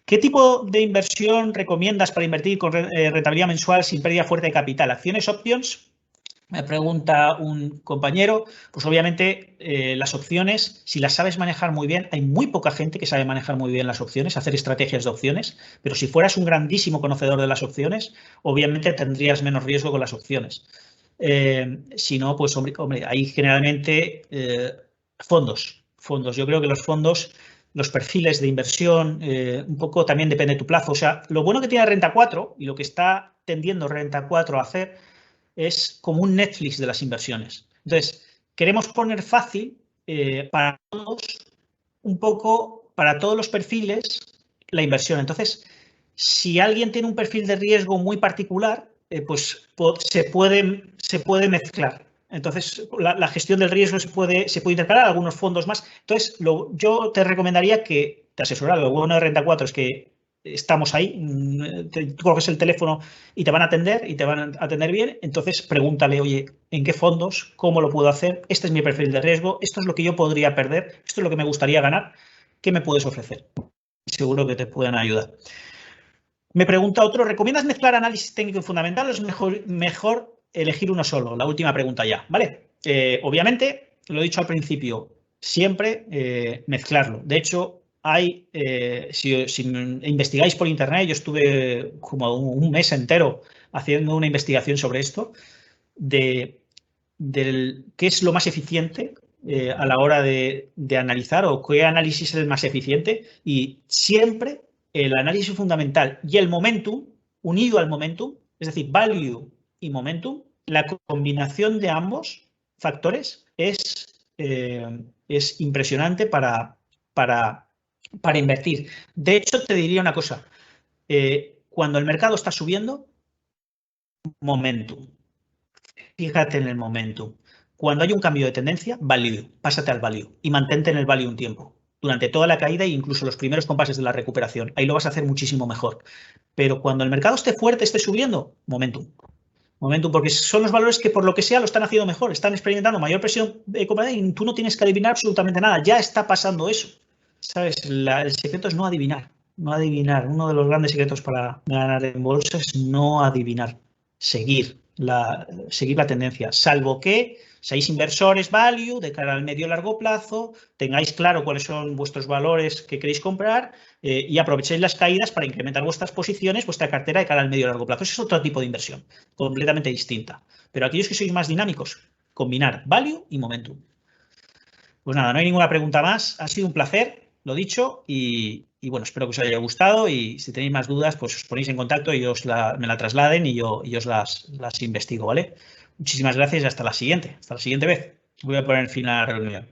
¿Qué tipo de inversión recomiendas para invertir con rentabilidad mensual sin pérdida fuerte de capital? ¿Acciones, options? Me pregunta un compañero. Pues obviamente las opciones, si las sabes manejar muy bien, hay muy poca gente que sabe manejar muy bien las opciones, hacer estrategias de opciones, pero si fueras un grandísimo conocedor de las opciones, obviamente tendrías menos riesgo con las opciones. Si no, pues hombre, hay generalmente fondos. Yo creo que los fondos, los perfiles de inversión, un poco también depende de tu plazo. O sea, lo bueno que tiene Renta 4 y lo que está tendiendo Renta 4 a hacer es como un Netflix de las inversiones. Entonces, queremos poner fácil para todos, un poco para todos los perfiles, la inversión. Entonces, si alguien tiene un perfil de riesgo muy particular, pues se puede mezclar. Entonces, la gestión del riesgo se puede intercalar, algunos fondos más. Entonces, yo te recomendaría que te asesoras. Lo bueno de Renta 4 es que estamos ahí, tú coges el teléfono y te van a atender y te van a atender bien. Entonces, pregúntale, oye, ¿en qué fondos? ¿Cómo lo puedo hacer? Este es mi perfil de riesgo. Esto es lo que yo podría perder. Esto es lo que me gustaría ganar. ¿Qué me puedes ofrecer? Seguro que te pueden ayudar. Me pregunta otro, ¿recomiendas mezclar análisis técnico y fundamental o es mejor elegir uno solo? La última pregunta ya, ¿vale? Obviamente, lo he dicho al principio, siempre mezclarlo. De hecho, si investigáis por internet, yo estuve como un mes entero haciendo una investigación sobre esto, de qué es lo más eficiente a la hora de analizar o qué análisis es el más eficiente, y siempre el análisis fundamental y el momentum, unido al momentum, es decir, value y momentum, la combinación de ambos factores es impresionante para invertir. De hecho, te diría una cosa, cuando el mercado está subiendo, momentum. Fíjate en el momentum. Cuando hay un cambio de tendencia, value, pásate al value y mantente en el value un tiempo. Durante toda la caída e incluso los primeros compases de la recuperación. Ahí lo vas a hacer muchísimo mejor. Pero cuando el mercado esté fuerte, esté subiendo, momentum. Momentum, porque son los valores que por lo que sea lo están haciendo mejor, están experimentando mayor presión compradora y tú no tienes que adivinar absolutamente nada. Ya está pasando eso. ¿Sabes? El secreto es no adivinar. No adivinar. Uno de los grandes secretos para ganar en bolsa es no adivinar. Seguir la tendencia, salvo que seáis inversores value de cara al medio y largo plazo, tengáis claro cuáles son vuestros valores que queréis comprar y aprovechéis las caídas para incrementar vuestras posiciones, vuestra cartera de cara al medio y largo plazo. Eso es otro tipo de inversión, completamente distinta. Pero aquellos que sois más dinámicos, combinar value y momentum. Pues nada, no hay ninguna pregunta más. Ha sido un placer, lo dicho, y bueno, espero que os haya gustado, y si tenéis más dudas, pues os ponéis en contacto y me la trasladen y yo os las investigo, ¿vale? Muchísimas gracias y hasta la siguiente vez. Voy a poner fin a la reunión.